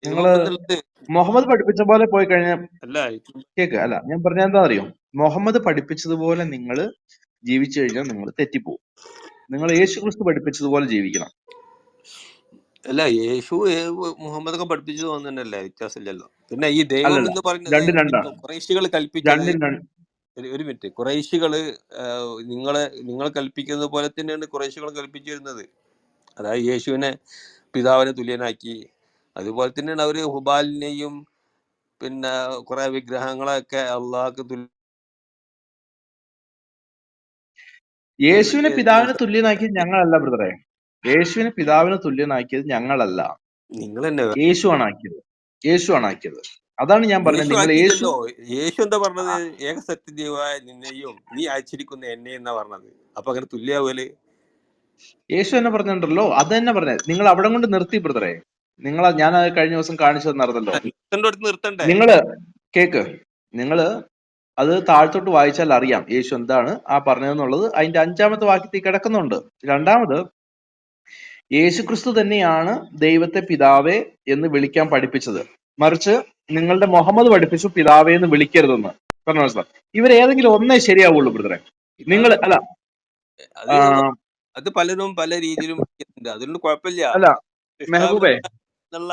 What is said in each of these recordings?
നിങ്ങള് എന്നുള്ളത് മുഹമ്മദ് പഠിപ്പിച്ച പോലെ പോയി കഴിഞ്ഞാൽ അല്ല. അല്ല ഞാൻ പറഞ്ഞ എന്താ അറിയോ, മുഹമ്മദ് പഠിപ്പിച്ചതുപോലെ നിങ്ങൾ ജീവിച്ചു കഴിഞ്ഞാൽ നിങ്ങൾ തെറ്റിപ്പോവും. നിങ്ങൾ യേശു ക്രിസ്തു പഠിപ്പിച്ചതുപോലെ ജീവിക്കണം. അല്ല, യേശു മുഹമ്മദൊക്കെ പഠിപ്പിച്ചു തോന്നുന്നല്ലേ, വ്യത്യാസമില്ലല്ലോ. പിന്നെ ഈ ദൈവം അല്ലല്ല, എന്ന് പറയുന്നത് രണ്ടും രണ്ടാണ്. കുറേശികൾ കൽപ്പിച്ചത്. രണ്ടും രണ്ട്. ഒരു മിനിറ്റ്, കുറേശികള് നിങ്ങൾ കൽപ്പിക്കുന്നത് പോലെ തന്നെയാണ് കുറേശികൾ കൽപ്പിച്ചിരുന്നത്. അതായത് യേശുവിനെ പിതാവിനെ തുല്യനാക്കി. അതുപോലെ തന്നെയാണ് അവര് ഹുബാലിനെയും പിന്നെ കുറെ വിഗ്രഹങ്ങളൊക്കെ അള്ളാഹ്ക്ക് യേശുവിനെ പിതാവിനെ തുല്യനാക്കിയത് ഞങ്ങളല്ല ബ്രദറെ. യേശുവിനെ പിതാവിനെ തുല്യനാക്കിയത് ഞങ്ങളല്ല, നിങ്ങൾ തന്നെ. യേശുവാണ് ആക്കിയത്. യേശുവാണ് ആക്കിയത്. അതാണ് ഞാൻ പറഞ്ഞത്. യേശു നിങ്ങൾ ആക്കിയില്ലല്ലോ. യേശു എന്താ പറഞ്ഞത്? ഏകസത്യദൈവമായ നിന്നെയും നീ അയച്ചിരിക്കുന്ന എന്നെ എന്നാ പറഞ്ഞത്. അപ്പൊ അങ്ങനെ തുല്യാവല്? യേശു എന്നെ പറഞ്ഞിട്ടുണ്ടല്ലോ, അത് തന്നെ പറഞ്ഞത്. നിങ്ങൾ അവിടെ കൊണ്ട് നിർത്തി ബ്രദറെ. ഞാൻ അത് കഴിഞ്ഞ ദിവസം കാണിച്ചു തന്നറിഞ്ഞല്ലോ. നിർത്തണ്ടേ? നിങ്ങള് കേക്ക്, നിങ്ങള് അത് താഴ്ത്തോട്ട് വായിച്ചാൽ അറിയാം യേശു എന്താണ് ആ പറഞ്ഞതെന്നുള്ളത്. അതിന്റെ 5-ാമത്തെ വാക്യത്തിൽ കിടക്കുന്നുണ്ട്. രണ്ടാമത്, യേശു ക്രിസ്തു തന്നെയാണ് ദൈവത്തെ പിതാവേ എന്ന് വിളിക്കാൻ പഠിപ്പിച്ചത്. മറിച്ച് നിങ്ങളുടെ മുഹമ്മദ് പഠിപ്പിച്ചു പിതാവേ എന്ന് വിളിക്കരുതെന്ന്. പറഞ്ഞു സാർ, ഇവരേതെങ്കിലും ഒന്നേ ശരിയാവുള്ളൂ ബ്രദറെ. നിങ്ങൾ അല്ല അത് പലരും പല രീതിയിലും വിളിക്കുന്നുണ്ട്. അതുകൊണ്ട് കുഴപ്പമില്ല. അല്ല മെഹബൂബേ,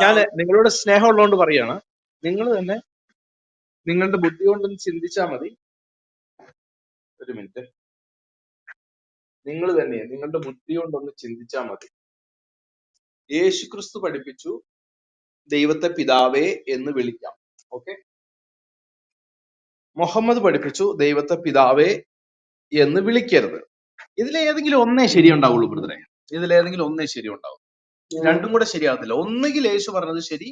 ഞാൻ നിങ്ങളോട് സ്നേഹമുള്ളതുകൊണ്ട് പറയാണ്, നിങ്ങൾ തന്നെ നിങ്ങളുടെ ബുദ്ധി കൊണ്ടൊന്ന് ചിന്തിച്ചാൽ മതി. ഒരു മിനിറ്റ്. നിങ്ങൾ തന്നെ നിങ്ങളുടെ ബുദ്ധി കൊണ്ടൊന്ന് ചിന്തിച്ചാൽ മതി. യേശു ക്രിസ്തു പഠിപ്പിച്ചു ദൈവത്തെ പിതാവേ എന്ന് വിളിക്കാം. ഓക്കെ. മുഹമ്മദ് പഠിപ്പിച്ചു ദൈവത്തെ പിതാവേ എന്ന് വിളിക്കരുത്. ഇതിലേതെങ്കിലും ഒന്നേ ശരിയുണ്ടാവുള്ളൂ ബ്രദറെ. ഇതിലേതെങ്കിലും ഒന്നേ ശരിയുണ്ടാവും. രണ്ടും കൂടെ ശരിയാകത്തില്ല. ഒന്നുകിൽ യേശു പറഞ്ഞത് ശരി,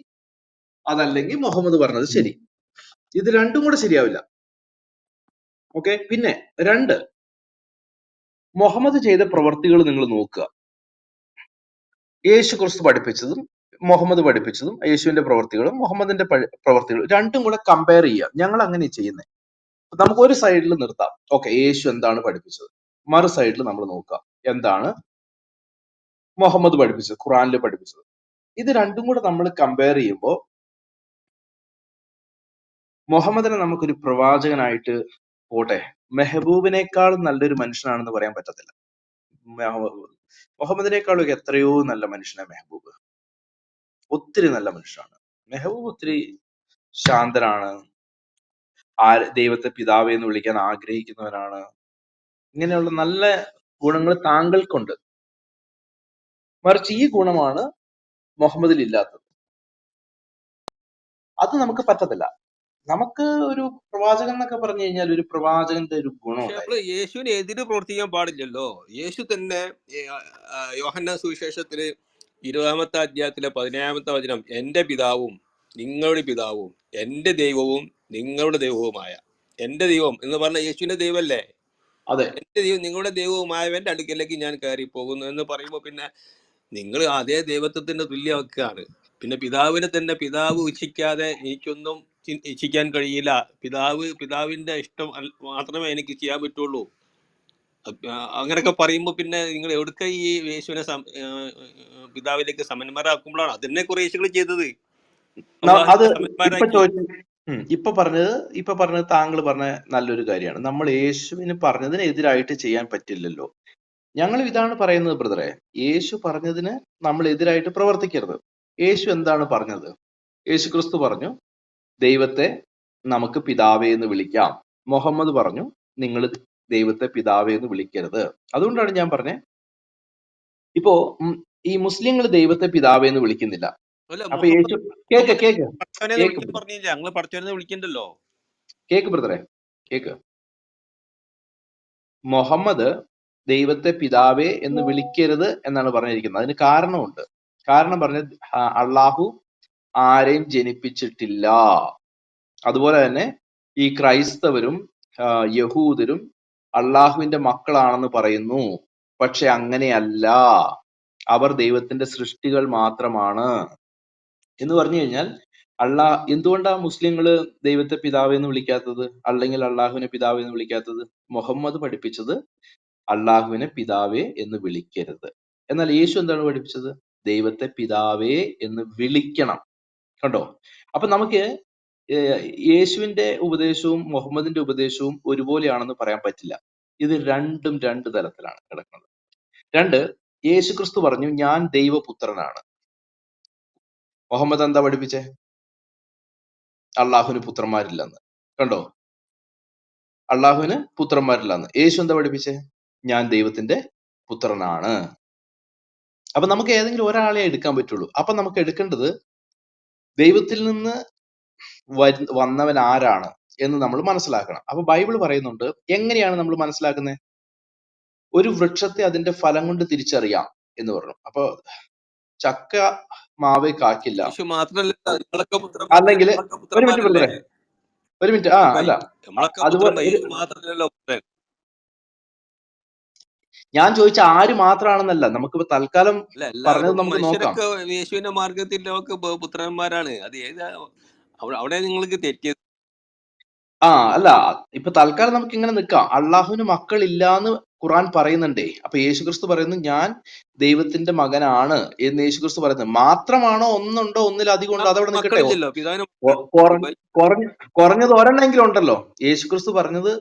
അതല്ലെങ്കിൽ മുഹമ്മദ് പറഞ്ഞത് ശരി. ഇത് രണ്ടും കൂടെ ശരിയാവില്ല. ഓക്കെ. പിന്നെ രണ്ട്, മുഹമ്മദ് ചെയ്ത പ്രവർത്തികൾ നിങ്ങൾ നോക്കുക. യേശു ക്രിസ്തു പഠിപ്പിച്ചതും മുഹമ്മദ് പഠിപ്പിച്ചതും, യേശുവിന്റെ പ്രവർത്തികളും മുഹമ്മദിന്റെ പ്രവർത്തികളും രണ്ടും കൂടെ കമ്പയർ ചെയ്യുക. ഞങ്ങൾ അങ്ങനെ ചെയ്യുന്നത്. നമുക്ക് ഒരു സൈഡിൽ നിർത്താം. ഓക്കെ, യേശു എന്താണ് പഠിപ്പിച്ചത്. മറു സൈഡിൽ നമ്മൾ നോക്കാം എന്താണ് മുഹമ്മദ് പഠിപ്പിച്ചത്, ഖുറാനിൽ പഠിപ്പിച്ചത്. ഇത് രണ്ടും കൂടെ നമ്മൾ കമ്പയർ ചെയ്യുമ്പോൾ മുഹമ്മദിനെ നമുക്കൊരു പ്രവാചകനായിട്ട് പോട്ടെ, മെഹബൂബിനേക്കാളും നല്ലൊരു മനുഷ്യനാണെന്ന് പറയാൻ പറ്റത്തില്ല. മുഹമ്മദിനേക്കാളും എത്രയോ നല്ല മനുഷ്യനാണ് മെഹബൂബ്. ഒത്തിരി നല്ല മനുഷ്യനാണ് മെഹബൂബ്. ഒത്തിരി ശാന്തനാണ്. ദൈവത്തെ പിതാവേ എന്ന് വിളിക്കാൻ ആഗ്രഹിക്കുന്നവനാണ്. ഇങ്ങനെയുള്ള നല്ല ഗുണങ്ങൾ താങ്കൾക്കുണ്ട്. മറിച്ച് ഈ ഗുണമാണ് മുഹമ്മദിൽ ഇല്ലാത്തത്. അത് നമുക്ക് പറ്റത്തില്ല. നമുക്ക് ഒരു പ്രവാചകൻ എന്നൊക്കെ പറഞ്ഞു കഴിഞ്ഞാൽ ഒരു പ്രവാചകന്റെ ഒരു ഗുണമുണ്ടായി. യേശുവിന് എതിര് പ്രവർത്തിക്കാൻ പാടില്ലല്ലോ. യേശു തന്നെ യോഹന്നാൻ സുവിശേഷത്തില് 20-ാമത്തെ അധ്യായത്തിലെ 17-ാമത്തെ വചനം, എന്റെ പിതാവും നിങ്ങളുടെ പിതാവും എന്റെ ദൈവവും നിങ്ങളുടെ ദൈവവുമായ. എന്റെ ദൈവം എന്ന് പറഞ്ഞ യേശുവിന്റെ ദൈവമല്ലേ? അതെ. എന്റെ ദൈവം നിങ്ങളുടെ ദൈവവുമായവന്റെ അടുക്കലേക്ക് ഞാൻ കയറി പോകുന്നു എന്ന് പറയുമ്പോ പിന്നെ നിങ്ങൾ അതേ ദൈവത്വത്തിന്റെ തുല്യമാക്കുകയാണ്. പിന്നെ പിതാവിനെ തന്നെ പിതാവ് ഇച്ഛിക്കാതെ എനിക്കൊന്നും ഇച്ഛിക്കാൻ കഴിയില്ല. പിതാവിന്റെ ഇഷ്ടം മാത്രമേ എനിക്ക് ചെയ്യാൻ പറ്റുള്ളൂ. അങ്ങനെയൊക്കെ പറയുമ്പോ പിന്നെ നിങ്ങൾ എവിടുക്ക ഈ യേശുവിനെ പിതാവിലേക്ക് സമന്മാരാക്കുമ്പോഴാണ് അതന്നെ കുറേശികൾ ചെയ്തത്. അത് ഇപ്പൊ പറഞ്ഞത് താങ്കൾ പറഞ്ഞ നല്ലൊരു കാര്യമാണ്. നമ്മൾ യേശുവിന് പറഞ്ഞതിന് എതിരായിട്ട് ചെയ്യാൻ പറ്റില്ലല്ലോ. ഞങ്ങൾ ഇതാണ് പറയുന്നത് ബ്രദറെ. യേശു പറഞ്ഞതിന് നമ്മൾ എതിരായിട്ട് പ്രവർത്തിക്കരുത്. യേശു എന്താണ് പറഞ്ഞത്? യേശു ക്രിസ്തു പറഞ്ഞു ദൈവത്തെ നമുക്ക് പിതാവേ എന്ന് വിളിക്കാം. മുഹമ്മദ് പറഞ്ഞു നിങ്ങൾ ദൈവത്തെ പിതാവേ എന്ന് വിളിക്കരുത്. അതുകൊണ്ടാണ് ഞാൻ പറഞ്ഞത്, ഇപ്പോ ഈ മുസ്ലിങ്ങൾ ദൈവത്തെ പിതാവേ എന്ന് വിളിക്കുന്നില്ല. അപ്പൊ യേശു കേക്ക് ബ്രദറെ, കേക്ക്. മുഹമ്മദ് ദൈവത്തെ പിതാവേ എന്ന് വിളിക്കരുത് എന്നാണ് പറഞ്ഞിരിക്കുന്നത്. അതിന് കാരണമുണ്ട്. കാരണം പറഞ്ഞത് അള്ളാഹു ആരെയും ജനിപ്പിച്ചിട്ടില്ല. അതുപോലെ തന്നെ ഈ ക്രൈസ്തവരും യഹൂദരും അള്ളാഹുവിന്റെ മക്കളാണെന്ന് പറയുന്നു. പക്ഷെ അങ്ങനെയല്ല, അവർ ദൈവത്തിന്റെ സൃഷ്ടികൾ മാത്രമാണ് എന്ന് പറഞ്ഞു കഴിഞ്ഞാൽ എന്തുകൊണ്ടാ മുസ്ലിങ്ങള് ദൈവത്തെ പിതാവ് എന്ന് വിളിക്കാത്തത്, അല്ലെങ്കിൽ അള്ളാഹുവിനെ പിതാവ് എന്ന് വിളിക്കാത്തത്? മുഹമ്മദ് പഠിപ്പിച്ചത് അള്ളാഹുവിനെ പിതാവേ എന്ന് വിളിക്കരുത്. എന്നാൽ യേശു എന്താണ് പഠിപ്പിച്ചത്? ദൈവത്തെ പിതാവേ എന്ന് വിളിക്കണം. കണ്ടോ? അപ്പൊ നമുക്ക് യേശുവിന്റെ ഉപദേശവും മുഹമ്മദിന്റെ ഉപദേശവും ഒരുപോലെയാണെന്ന് പറയാൻ പറ്റില്ല. ഇത് രണ്ടും രണ്ട് തലത്തിലാണ് കിടക്കുന്നത്. രണ്ട്, യേശു ക്രിസ്തു പറഞ്ഞു ഞാൻ ദൈവപുത്രനാണ്. മുഹമ്മദ് എന്താ പഠിപ്പിച്ചേ? അള്ളാഹുവിന് പുത്രന്മാരില്ലെന്ന്. കണ്ടോ? അള്ളാഹുവിന് പുത്രന്മാരില്ലെന്ന്. യേശു എന്താ പഠിപ്പിച്ചേ? ഞാൻ ദൈവത്തിന്റെ പുത്രനാണ്. അപ്പൊ നമുക്ക് ഏതെങ്കിലും ഒരാളെ എടുക്കാൻ പറ്റുള്ളൂ. അപ്പൊ നമുക്ക് എടുക്കേണ്ടത് ദൈവത്തിൽ നിന്ന് വന്നവൻ ആരാണ് എന്ന് നമ്മൾ മനസ്സിലാക്കണം. അപ്പൊ ബൈബിൾ പറയുന്നുണ്ട്, എങ്ങനെയാണ് നമ്മൾ മനസ്സിലാക്കുന്നത്? ഒരു വൃക്ഷത്തെ അതിന്റെ ഫലം കൊണ്ട് തിരിച്ചറിയാം എന്ന് പറഞ്ഞു. അപ്പൊ ചക്ക മാവേ കാക്കില്ല, യേശു മാത്രല്ല, അല്ലെങ്കിൽ ഒരു മിനിറ്റ് പുത്രന്മാരല്ലേ? ബ്രദറെ, ഒരു മിനിറ്റ്. അല്ല, നമ്മളൊക്കെ അതുപോലെ പുത്രന്മാർ, യേശു മാത്രല്ലല്ലോ പുത്രൻ. ഞാൻ ചോദിച്ച ആര് മാത്രമാണെന്നല്ല, നമുക്കിപ്പോ തൽക്കാലം അല്ല, പറഞ്ഞത് എല്ലാവരും നമുക്ക് നോക്കാം. മനുഷ്യരൊക്കെ യേശുവിന്റെ മാർഗത്തിലൊക്കെ പുത്രന്മാരാണ്. അത് ഏതാ അവിടെ നിങ്ങൾക്ക് തെറ്റിയത്? അല്ല, ഇപ്പൊ തൽക്കാലം നമുക്ക് ഇങ്ങനെ നിൽക്കാം. അള്ളാഹുവിന് മക്കളില്ലാന്ന് ഖുർആൻ പറയുന്നുണ്ടേ. അപ്പൊ യേശുക്രിസ്തു പറയുന്നു ഞാൻ ദൈവത്തിന്റെ മകനാണ് എന്ന് യേശുക്രിസ്തു പറയുന്നത്. മാത്രമാണോ, ഒന്നുണ്ടോ, ഒന്നിലധികം ഉണ്ടോ, അതവിടെ നിൽക്കട്ടെ. മക്കളില്ലല്ലോ പിതാവിന്. കുറഞ്ഞത് ഒരെണ്ണെങ്കിലും ഉണ്ടല്ലോ. യേശുക്രിസ്തു പറഞ്ഞത്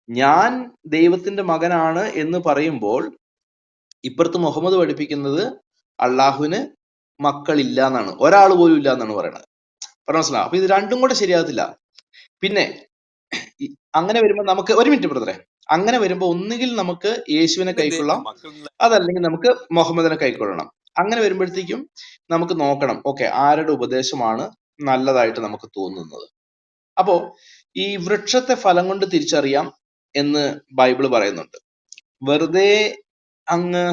ഞാൻ ദൈവത്തിന്റെ മകനാണ് എന്ന് പറയുമ്പോൾ ഇപ്പുറത്ത് മുഹമ്മദ് പഠിപ്പിക്കുന്നത് അള്ളാഹുവിന് മക്കളില്ല എന്നാണ്, ഒരാൾ പോലും ഇല്ല എന്നാണ് പറയുന്നത്. മനസ്സിലാവും? അപ്പൊ ഇത് രണ്ടും കൂടെ ശരിയാകത്തില്ല. പിന്നെ അങ്ങനെ വരുമ്പോ നമുക്ക്, ഒരു മിനിറ്റ് ബ്രദറെ, അങ്ങനെ വരുമ്പോ ഒന്നുകിൽ നമുക്ക് യേശുവിനെ കൈക്കൊള്ളാം, അതല്ലെങ്കിൽ നമുക്ക് മുഹമ്മദിനെ കൈക്കൊള്ളണം. അങ്ങനെ വരുമ്പോഴത്തേക്കും നമുക്ക് നോക്കണം, ഓക്കെ, ആരുടെ ഉപദേശമാണ് നല്ലതായിട്ട് നമുക്ക് തോന്നുന്നത്. അപ്പോ ഈ വൃക്ഷത്തെ ഫലം കൊണ്ട് തിരിച്ചറിയാം എന്ന് ബൈബിൾ പറയുന്നുണ്ട്. വെറുതെ അങ്ങ്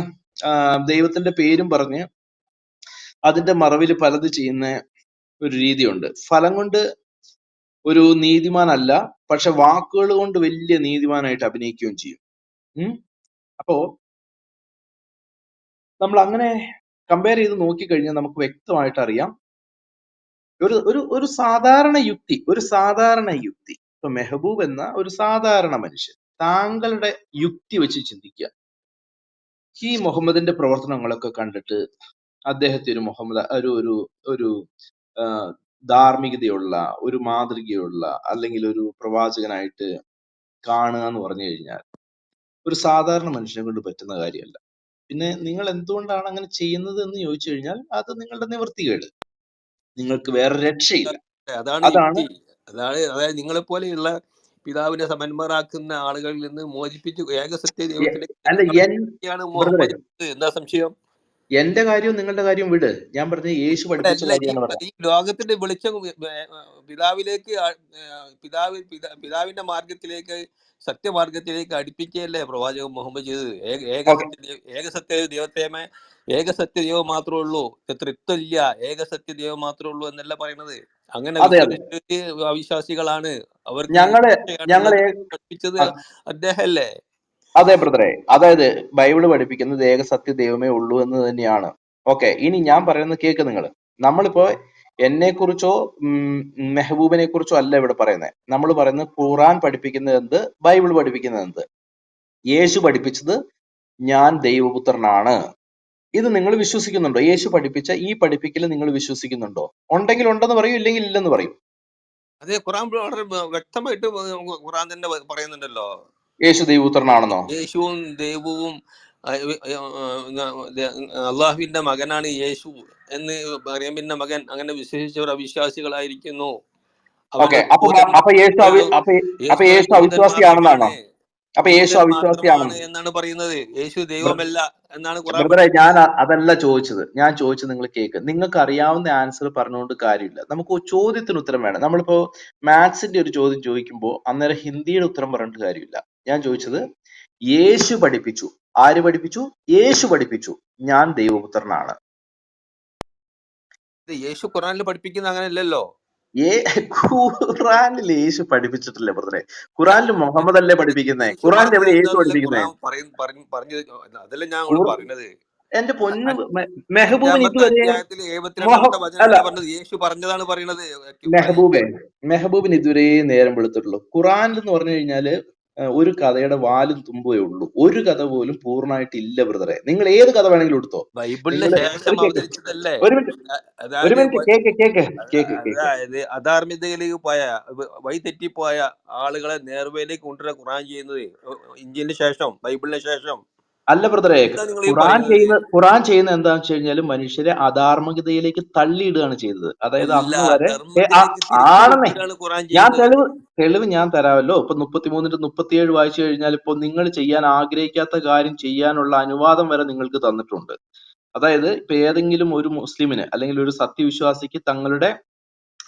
ദൈവത്തിന്റെ പേരും പറഞ്ഞ് അതിന്റെ മറവിൽ പലത് ചെയ്യുന്ന ഒരു രീതിയുണ്ട്. ഫലം കൊണ്ട് ഒരു നീതിമാനല്ല, പക്ഷെ വാക്കുകൾ കൊണ്ട് വലിയ നീതിമാനായിട്ട് അഭിനയിക്കുകയും ചെയ്യും. അപ്പോ നമ്മൾ അങ്ങനെ കമ്പയർ ചെയ്ത് നോക്കിക്കഴിഞ്ഞാൽ നമുക്ക് വ്യക്തമായിട്ട് അറിയാം, ഒരു സാധാരണ യുക്തി, ഇപ്പൊ മെഹബൂബ് എന്ന ഒരു സാധാരണ മനുഷ്യൻ, താങ്കളുടെ യുക്തി വെച്ച് ചിന്തിക്കുക. ഈ മുഹമ്മദിന്റെ പ്രവർത്തനങ്ങളൊക്കെ കണ്ടിട്ട് അദ്ദേഹത്തെ ഒരു ഒരു ധാർമ്മികതയുള്ള, ഒരു മാതൃകയുള്ള, അല്ലെങ്കിൽ ഒരു പ്രവാചകനായിട്ട് കാണുക എന്ന് പറഞ്ഞു കഴിഞ്ഞാൽ ഒരു സാധാരണ മനുഷ്യനെ കൊണ്ട് പറ്റുന്ന കാര്യമല്ല. പിന്നെ നിങ്ങൾ എന്തുകൊണ്ടാണ് അങ്ങനെ ചെയ്യുന്നത് എന്ന് ചോദിച്ചു കഴിഞ്ഞാൽ അത് നിങ്ങളുടെ നിവൃത്തികേട്. നിങ്ങൾക്ക് വേറെ രക്ഷയില്ല. അതാണ് അതായത് നിങ്ങളെ പോലെയുള്ള പിതാവിനെ സമന്മാരാക്കുന്ന ആളുകളിൽ നിന്ന് മോചിപ്പിച്ച് ഏകസത്യ ദൈവത്തിലേക്ക് മുഹമ്മദ്. എന്താ സംശയം? എന്റെ കാര്യവും നിങ്ങളുടെ കാര്യവും വിട്. ഞാൻ പറഞ്ഞ യേശു പഠിപ്പിച്ച കാര്യമാണ്. ഈ ലോകത്തിന്റെ വെളിച്ചം പിതാവിലേക്ക്, പിതാവിന്റെ മാർഗത്തിലേക്ക്, സത്യമാർഗത്തിലേക്ക് അടുപ്പിക്കുകയല്ലേ പ്രവാചകൻ മുഹമ്മദ് ചെയ്തത്. ഏകസത്യ ദൈവം മാത്രമേ ഉള്ളൂ, തൃത്വമില്ല, ഏകസത്യ ദൈവം മാത്രമേ ഉള്ളൂ എന്നല്ല പറയുന്നത്. അങ്ങനെ അവിശ്വാസികളാണ്, അവർക്ക് പഠിപ്പിച്ചത് അദ്ദേഹല്ലേ. അതെ ബ്രദറെ, അതായത് ബൈബിള് പഠിപ്പിക്കുന്നത് ഏകസത്യ ദൈവമേ ഉള്ളൂ എന്ന് തന്നെയാണ്. ഓക്കെ, ഇനി ഞാൻ പറയുന്നത് കേക്ക് നിങ്ങൾ. നമ്മളിപ്പോ എന്നെ കുറിച്ചോ മെഹബൂബിനെ കുറിച്ചോ അല്ല ഇവിടെ പറയുന്നത്. നമ്മൾ പറയുന്നത് ഖുർആൻ പഠിപ്പിക്കുന്നത് എന്ത്, ബൈബിൾ പഠിപ്പിക്കുന്നത് എന്ത്. യേശു പഠിപ്പിച്ചത് ഞാൻ ദൈവപുത്രനാണ്. ഇത് നിങ്ങൾ വിശ്വസിക്കുന്നുണ്ടോ? യേശു പഠിപ്പിച്ച ഈ പഠിപ്പിക്കൽ നിങ്ങൾ വിശ്വസിക്കുന്നുണ്ടോ? ഉണ്ടെങ്കിൽ ഉണ്ടെന്ന് പറയൂ, ഇല്ലെങ്കിൽ ഇല്ലെന്ന് പറയൂ. അതെ, ഖുർആൻ വളരെ വ്യക്തമായിട്ട് ഖുർആൻ തന്നെ പറയുന്നുണ്ടല്ലോ യേശു ദൈവപുത്രനാണെന്നോ. യേശുവും ദൈവവും അള്ളാഹുവിന്റെ മകനാണ് യേശു എന്ന് മറിയമിന്റെ മകൻ അങ്ങനെ വിശ്വസിച്ചവർ അവിശ്വാസികളായിരിക്കുന്നു. എന്നാണ് പറയുന്നത്. യേശു ദൈവമല്ല എന്നാണ് ഖുർആൻ. ഞാൻ അതല്ല ചോദിച്ചത്. ഞാൻ ചോദിച്ചത് നിങ്ങൾ കേക്ക്. നിങ്ങൾക്ക് അറിയാവുന്ന ആൻസർ പറഞ്ഞുകൊണ്ട് കാര്യമില്ല. നമുക്ക് ചോദ്യത്തിന് ഉത്തരം വേണം. നമ്മളിപ്പോ മാത്സിന്റെ ഒരു ചോദ്യം ചോദിക്കുമ്പോൾ അന്നേരം ഹിന്ദിയുടെ ഉത്തരം പറഞ്ഞിട്ട് കാര്യമില്ല. ഞാൻ ചോദിച്ചത് യേശു പഠിപ്പിച്ചു. ആര് പഠിപ്പിച്ചു? യേശു പഠിപ്പിച്ചു ഞാൻ ദൈവപുത്രനാണ്. യേശു ഖുർആനിൽ പഠിപ്പിക്കുന്ന അങ്ങനെയല്ലല്ലോ. ഖുറാനിൽ യേശു പഠിപ്പിച്ചിട്ടില്ലേ ബ്രദറെ? ഖുറാനിൽ മുഹമ്മദ് അല്ലേ പഠിപ്പിക്കുന്നത്? ഖുറാനിൽ എവിടെ യേശു പഠിപ്പിക്കുന്നത്? അതല്ല ഞാൻ പറഞ്ഞത്. എന്റെ പൊന്നു മെഹബൂബിന് ഇതുവരെ യേശു പറഞ്ഞതാണ് പറയുന്നത്. മെഹബൂബിന് ഇതുവരെ നേരം വെളുത്തിട്ടുള്ളൂ. ഖുറാനിൽ എന്ന് പറഞ്ഞു കഴിഞ്ഞാല് ഒരു കഥയുടെ വാലും തുമ്പേ ഉള്ളൂ. ഒരു കഥ പോലും പൂർണ്ണമായിട്ട് ഇല്ല ബ്രദറെ. നിങ്ങൾ ഏത് കഥ വേണമെങ്കിലും എടുത്തോ. ബൈബിളിന് നിങ്ങൾ ശേഷം കേക്ക്, അവതരിച്ചതല്ലേ? ഒരു മിനിറ്റ്, ഒരു അതായത് minute, cake cake cake cake അതായത് അധാർമികതയിലേക്ക് പോയ വഴി തെറ്റിപ്പോയ ആളുകളെ നേർവയിലേക്ക് കൊണ്ടുവരാൻ ഖുർആൻ ചെയ്യുന്നത് ഇഞ്ചിന് ശേഷം, ബൈബിളിന് ശേഷം. അല്ല ബ്രദറെ, എന്താ നിങ്ങൾ ഈ പറയുന്നത്? ഖുറാൻ ചെയ്യുന്ന എന്താണെന്ന് വെച്ച് കഴിഞ്ഞാൽ മനുഷ്യരെ അധാർമികതയിലേക്ക് തള്ളിയിടുകയാണ് ചെയ്തത്. അതായത് അല്ല, അന്ന് വരെ ധർമ്മത്തിലേക്ക് തിരിച്ചു ആണെന്നേ, കൊണ്ടുവരാണ് ഖുർആൻ ഞാൻ ചെയ്യുന്നത്. തെളിവ് ഞാൻ തരാമല്ലോ. ഇപ്പൊ 33-37 വായിച്ചു കഴിഞ്ഞാൽ ഇപ്പൊ നിങ്ങൾ ചെയ്യാൻ ആഗ്രഹിക്കാത്ത കാര്യം ചെയ്യാനുള്ള അനുവാദം വരെ നിങ്ങൾക്ക് തന്നിട്ടുണ്ട്. അതായത് ഇപ്പൊ ഏതെങ്കിലും ഒരു മുസ്ലിമിന് അല്ലെങ്കിൽ ഒരു സത്യവിശ്വാസിക്ക് തങ്ങളുടെ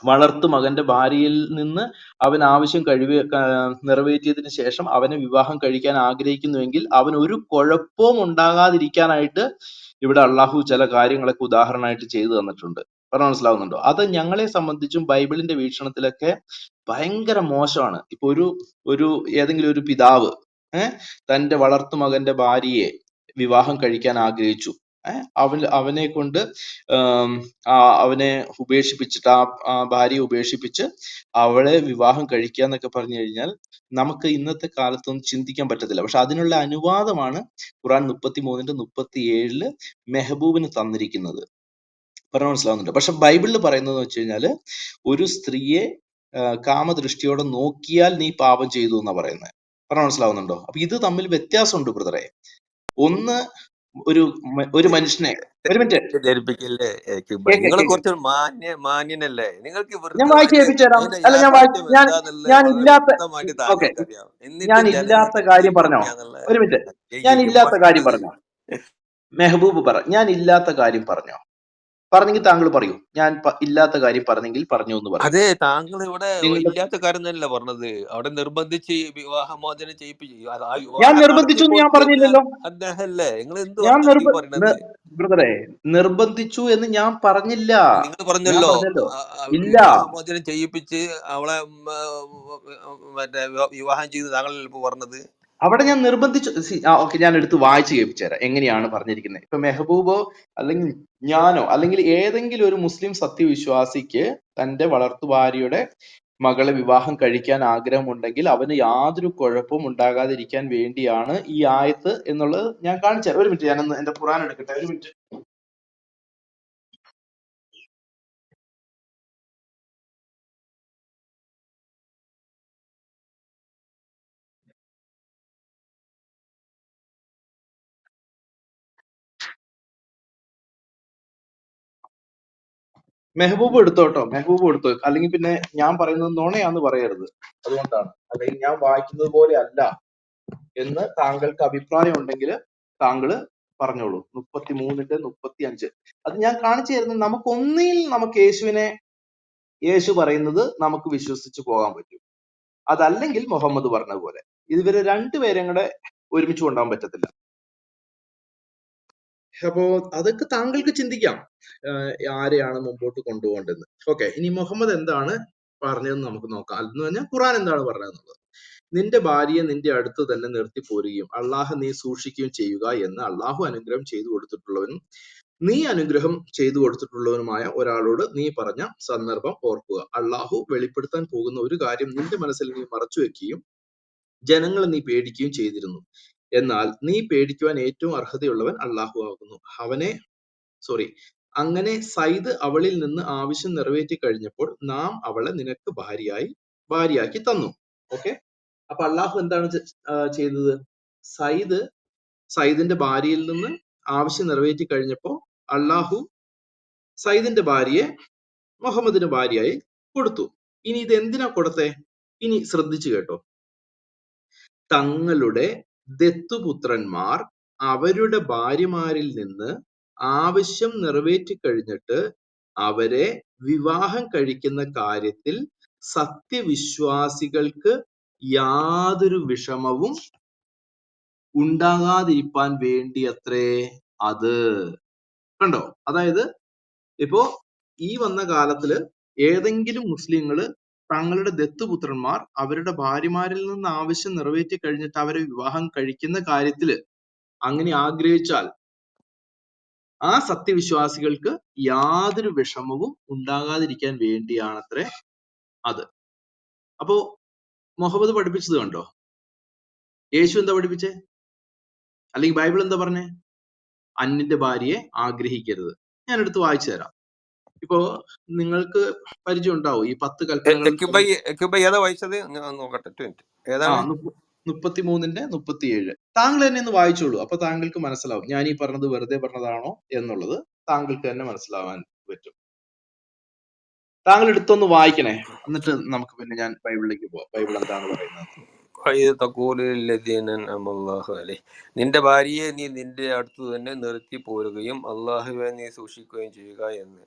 വളർത്തു മകന്റെ ഭാര്യയിൽ നിന്ന് അവൻ ആവശ്യം നിറവേറ്റിയതിനു ശേഷം അവനെ വിവാഹം കഴിക്കാൻ ആഗ്രഹിക്കുന്നുവെങ്കിൽ അവൻ ഒരു കുഴപ്പവും ഉണ്ടാകാതിരിക്കാനായിട്ട് ഇവിടെ അള്ളാഹു ചില കാര്യങ്ങളൊക്കെ ഉദാഹരണമായിട്ട് ചെയ്തു തന്നിട്ടുണ്ട്. പറഞ്ഞാൽ മനസ്സിലാവുന്നുണ്ടോ? അത് ഞങ്ങളെ സംബന്ധിച്ചും ബൈബിളിന്റെ വീക്ഷണത്തിലൊക്കെ ഭയങ്കര മോശമാണ്. ഇപ്പൊ ഒരു ഏതെങ്കിലും ഒരു പിതാവ് തന്റെ വളർത്തു മകന്റെ ഭാര്യയെ വിവാഹം കഴിക്കാൻ ആഗ്രഹിച്ചു. അവനെ കൊണ്ട് അവനെ ഉപേക്ഷിപ്പിച്ചിട്ട് ആ ഭാര്യയെ ഉപേക്ഷിപ്പിച്ച് അവളെ വിവാഹം കഴിക്കുക എന്നൊക്കെ പറഞ്ഞു കഴിഞ്ഞാൽ നമുക്ക് ഇന്നത്തെ കാലത്തൊന്നും ചിന്തിക്കാൻ പറ്റത്തില്ല. പക്ഷെ അതിനുള്ള അനുവാദമാണ് ഖുർആൻ 33-37 മെഹബൂബിന് തന്നിരിക്കുന്നത്. പറഞ്ഞാൽ മനസ്സിലാവുന്നുണ്ട്. പക്ഷെ ബൈബിളിൽ പറയുന്നത് വെച്ച് കഴിഞ്ഞാല് ഒരു സ്ത്രീയെ കാമദൃഷ്ടിയോടെ നോക്കിയാൽ നീ പാപം ചെയ്തു എന്നാ പറയുന്നത്. പറഞ്ഞാൽ മനസ്സിലാവുന്നുണ്ടോ? അപ്പൊ ഇത് തമ്മിൽ വ്യത്യാസമുണ്ട് ബ്രദറെ. ഒന്ന് ഒരു മനുഷ്യനെ, ഒരു മിനിറ്റ് ധരിപ്പിക്കല്ലേ? നിങ്ങൾ കേക്ക്, കുറച്ച് മാന്യനല്ലേ? നിങ്ങൾക്ക് ഞാൻ വെറുതെ വായിച്ച് കേൾപ്പിച്ചു തരാം. അതിന്റെ അല്ല, യാഥാർത്ഥ്യം എന്താന്നുള്ളത് ഞാൻ വളരെ ഇല്ലാത്ത, വ്യക്തമായിട്ട് ഓക്കെ, താങ്കൾക്ക് അറിയാം. ഞാൻ എന്നിട്ടും ഇല്ലാത്ത ജനങ്ങൾക്ക് കാര്യം പറഞ്ഞോ? തീറ്റിപ്പോറ്റിയാന്നുള്ള ഒരു മിനിറ്റ്, ഞാൻ ഇല്ലാത്ത കാര്യം മോശമാണത്. പറഞ്ഞോ? മെഹബൂബ് പറ, ഞാൻ ഇല്ലാത്ത കാര്യം പറഞ്ഞോ? പറഞ്ഞെങ്കിൽ താങ്കൾ പറയൂ. ഞാൻ ഇല്ലാത്ത കാര്യം പറഞ്ഞെങ്കിൽ പറഞ്ഞു എന്ന് പറയൂ. അതെ, താങ്കൾ ഇവിടെ നിങ്ങളുടെ ഇല്ലാത്ത കാര്യം തന്നെയല്ല പറഞ്ഞത്. അവിടെ നിർബന്ധിച്ച് വിവാഹമോചനം ചെയ്യിപ്പിച്ചു. ആ ഞാൻ വിവാഹം നടത്തി നിർബന്ധിച്ചു എന്ന് ഞാൻ കൊടുത്തത് പറഞ്ഞില്ലല്ലോ. അദ്ദേഹല്ലേ? നിങ്ങൾ എന്ത് ഞാൻ വർത്താനം ഈ പറയണത്? ബ്രദറെ, നിർബന്ധിച്ചു എന്ന് ഞാൻ പറഞ്ഞില്ല. നിങ്ങൾ ഞാൻ പറഞ്ഞല്ലോ പറഞ്ഞല്ലോ, ഇല്ല. വിവാഹമോചനം ചെയ്യിപ്പിച്ച് അവളെ മറ്റേ വിവാഹം ചെയ്ത് താങ്കളല്ലേ ഇപ്പൊ പറഞ്ഞത്? അവിടെ ഞാൻ നിർബന്ധിച്ചു. ഓക്കെ, ഞാൻ എടുത്ത് വായിച്ച് കേൾപ്പിച്ചു തരാം എങ്ങനെയാണ് പറഞ്ഞിരിക്കുന്നത്. ഇപ്പൊ മെഹബൂബോ അല്ലെങ്കിൽ ഞാനോ അല്ലെങ്കിൽ ഏതെങ്കിലും ഒരു മുസ്ലിം സത്യവിശ്വാസിക്ക് തന്റെ വളർത്തു ഭാര്യയുടെ മകളെ വിവാഹം കഴിക്കാൻ ആഗ്രഹമുണ്ടെങ്കിൽ അവന് യാതൊരു കുഴപ്പവും ഉണ്ടാകാതിരിക്കാൻ വേണ്ടിയാണ് ഈ ആയത്ത് എന്നുള്ളത് ഞാൻ കാണിച്ചു തരാം. ഒരു മിനിറ്റ്, ഞാനൊന്ന് എന്റെ ഖുർആൻ എടുക്കട്ടെ. ഒരു മിനിറ്റ്. മെഹബൂബ് എടുത്തോട്ടോ, മെഹബൂബ് എടുത്തോ. അല്ലെങ്കിൽ പിന്നെ ഞാൻ പറയുന്നത് നുണയാന്ന് പറയരുത്. അതുകൊണ്ടാണ്. അല്ലെങ്കിൽ ഞാൻ വായിക്കുന്നത് പോലെ അല്ല എന്ന് താങ്കൾക്ക് അഭിപ്രായം ഉണ്ടെങ്കിൽ താങ്കൾ പറഞ്ഞോളൂ. 33-35 അത് ഞാൻ കാണിച്ചു തരുന്നത്. നമുക്ക് യേശു പറയുന്നത് നമുക്ക് വിശ്വസിച്ച് പോകാൻ പറ്റും. അതല്ലെങ്കിൽ മുഹമ്മദ് പറഞ്ഞതുപോലെ. ഇവര് രണ്ടുപേരും കൂടെ ഒരുമിച്ച് കൊണ്ടുപോകാൻ പറ്റത്തില്ല. അപ്പോ അതൊക്കെ താങ്കൾക്ക് ചിന്തിക്കാം, ആരെയാണ് മുമ്പോട്ട് കൊണ്ടുപോകേണ്ടത്. ഓക്കെ, ഇനി മുഹമ്മദ് എന്താണ് പറഞ്ഞതെന്ന് നമുക്ക് നോക്കാം. എന്ന് പറഞ്ഞാൽ ഖുർആൻ എന്താണ് പറഞ്ഞതെന്നുള്ളത്. നിന്റെ ഭാര്യയെ നിന്റെ അടുത്ത് തന്നെ നിർത്തി പോരുകയും അള്ളാഹ് നീ സൂക്ഷിക്കുകയും ചെയ്യുക എന്ന് അള്ളാഹു അനുഗ്രഹം ചെയ്തു കൊടുത്തിട്ടുള്ളവനും നീ അനുഗ്രഹം ചെയ്തു കൊടുത്തിട്ടുള്ളവനുമായ ഒരാളോട് നീ പറഞ്ഞ സന്ദർഭം ഓർക്കുക. അള്ളാഹു വെളിപ്പെടുത്താൻ പോകുന്ന ഒരു കാര്യം നിന്റെ മനസ്സിൽ നീ മറച്ചു വെക്കുകയും ജനങ്ങളെ നീ പേടിക്കുകയും ചെയ്തിരുന്നു. എന്നാൽ നീ പേടിക്കുവാൻ ഏറ്റവും അർഹതയുള്ളവൻ അള്ളാഹു ആകുന്നു. അങ്ങനെ സൈദ് അവളിൽ നിന്ന് ആവശ്യം നിറവേറ്റി കഴിഞ്ഞപ്പോൾ നാം അവളെ നിനക്ക് ഭാര്യയാക്കി തന്നു. ഓക്കെ, അപ്പൊ അള്ളാഹു എന്താണ് ചെയ്തത്? സൈദിന്റെ ഭാര്യയിൽ നിന്ന് ആവശ്യം നിറവേറ്റി കഴിഞ്ഞപ്പോ അള്ളാഹു സൈദിന്റെ ഭാര്യയെ മുഹമ്മദിന് ഭാര്യയായി കൊടുത്തു. ഇനി ഇത് എന്തിനാ കൊടുത്തേ? ഇനി ശ്രദ്ധിച്ചു കേട്ടോ. തങ്ങളുടെ ദത്തുപുത്രന്മാർ അവരുടെ ഭാര്യമാരിൽ നിന്ന് ആവശ്യം നിറവേറ്റി കഴിഞ്ഞിട്ട് അവരെ വിവാഹം കഴിക്കുന്ന കാര്യത്തിൽ സത്യവിശ്വാസികൾക്ക് യാതൊരു വിഷമവും ഉണ്ടാകാതിരിക്കാൻ വേണ്ടി അത്രേ അത്. കണ്ടോ? അതായത് ഇപ്പോ ഈ വന്ന കാലത്തില് ഏതെങ്കിലും മുസ്ലിങ്ങള് തങ്ങളുടെ ദത്തുപുത്രന്മാർ അവരുടെ ഭാര്യമാരിൽ നിന്ന് ആവശ്യം നിറവേറ്റി കഴിഞ്ഞിട്ട് അവരെ വിവാഹം കഴിക്കുന്ന കാര്യത്തില് അങ്ങനെ ആഗ്രഹിച്ചാൽ ആ സത്യവിശ്വാസികൾക്ക് യാതൊരു വിഷമവും ഉണ്ടാകാതിരിക്കാൻ വേണ്ടിയാണത്രേ അത്. അപ്പോ മുഹമ്മദ് പഠിപ്പിച്ചത് കണ്ടോ? യേശു എന്താ പഠിപ്പിച്ചേ? അല്ലെങ്കിൽ ബൈബിൾ എന്താ പറഞ്ഞേ? അന്യന്റെ ഭാര്യയെ ആഗ്രഹിക്കരുത്. ഞാൻ എടുത്ത് വായിച്ചു തരാം. ഇപ്പോ നിങ്ങൾക്ക് പരിചയം ഉണ്ടാവും ഈ 10 കൽപ്പനകൾ. ഏതാ വായിച്ചത്? ഞാൻ നോക്കട്ടെ. 2 മിനിറ്റ്. ആ ഏതാണ്? 33ന്റെ 37. താങ്കൾ തന്നെ ഒന്ന് വായിച്ചോളൂ. അപ്പൊ താങ്കൾക്ക് മനസ്സിലാവും ഞാൻ ഈ പറഞ്ഞത് വെറുതെ പറഞ്ഞതാണോ എന്നുള്ളത് താങ്കൾക്ക് തന്നെ മനസ്സിലാവാൻ പറ്റും. താങ്കൾ എടുത്തൊന്ന് വായിക്കണേ, എന്നിട്ട് നമുക്ക് പിന്നെ ഞാൻ ബൈബിളിലേക്ക് പോവാം. ബൈബിൾ എന്താണ് പറയുന്നത്? നിന്റെ ഭാര്യയെ നീ നിന്റെ അടുത്ത് തന്നെ നിർത്തി പോരുകയും അള്ളാഹുവെ നീ സൂക്ഷിക്കുകയും ചെയ്യുക എന്ന്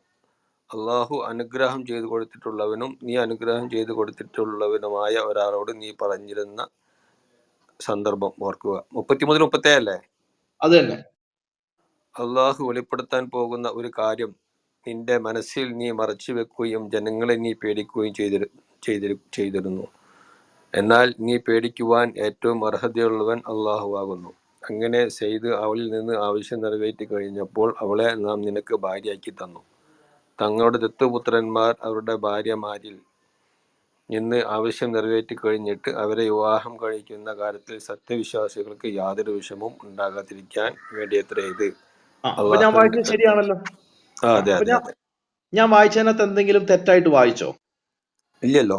അള്ളാഹു അനുഗ്രഹം ചെയ്തു കൊടുത്തിട്ടുള്ളവനും നീ അനുഗ്രഹം ചെയ്തു കൊടുത്തിട്ടുള്ളവനുമായ ഒരാളോട് നീ പറഞ്ഞിരുന്ന സന്ദർഭം ഓർക്കുക. 33-37 അല്ലേ? അത് തന്നെ. അള്ളാഹു വെളിപ്പെടുത്താൻ പോകുന്ന ഒരു കാര്യം നിന്റെ മനസ്സിൽ നീ മറച്ചു വെക്കുകയും ജനങ്ങളെ നീ പേടിക്കുകയും ചെയ്തിരുന്നു. എന്നാൽ നീ പേടിക്കുവാൻ ഏറ്റവും അർഹതയുള്ളവൻ അള്ളാഹു ആകുന്നു. അങ്ങനെ സെയ്ദ് അവളിൽ നിന്ന് ആവശ്യം നിറവേറ്റി കഴിഞ്ഞപ്പോൾ അവളെ നാം നിനക്ക് ഭാര്യയാക്കി തന്നു. തങ്ങളുടെ ദത്തുപുത്രന്മാർ അവരുടെ ഭാര്യമാരിൽ നിന്ന് ആവശ്യം നിറവേറ്റി കഴിഞ്ഞിട്ട് അവരെ വിവാഹം കഴിക്കുന്ന കാര്യത്തിൽ സത്യവിശ്വാസികൾക്ക് യാതൊരു വിഷമവും ഉണ്ടാകാതിരിക്കാൻ വേണ്ടിയത്രേ ഇത്. അപ്പൊ ഞാൻ വായിച്ചത് ശരിയാണല്ലോ. അതെ അപ്പൊ അതെ അതെ. ഞാൻ വായിച്ചതിനകത്ത് എന്തെങ്കിലും തെറ്റായിട്ട് വായിച്ചോ? ഇല്ലല്ലോ,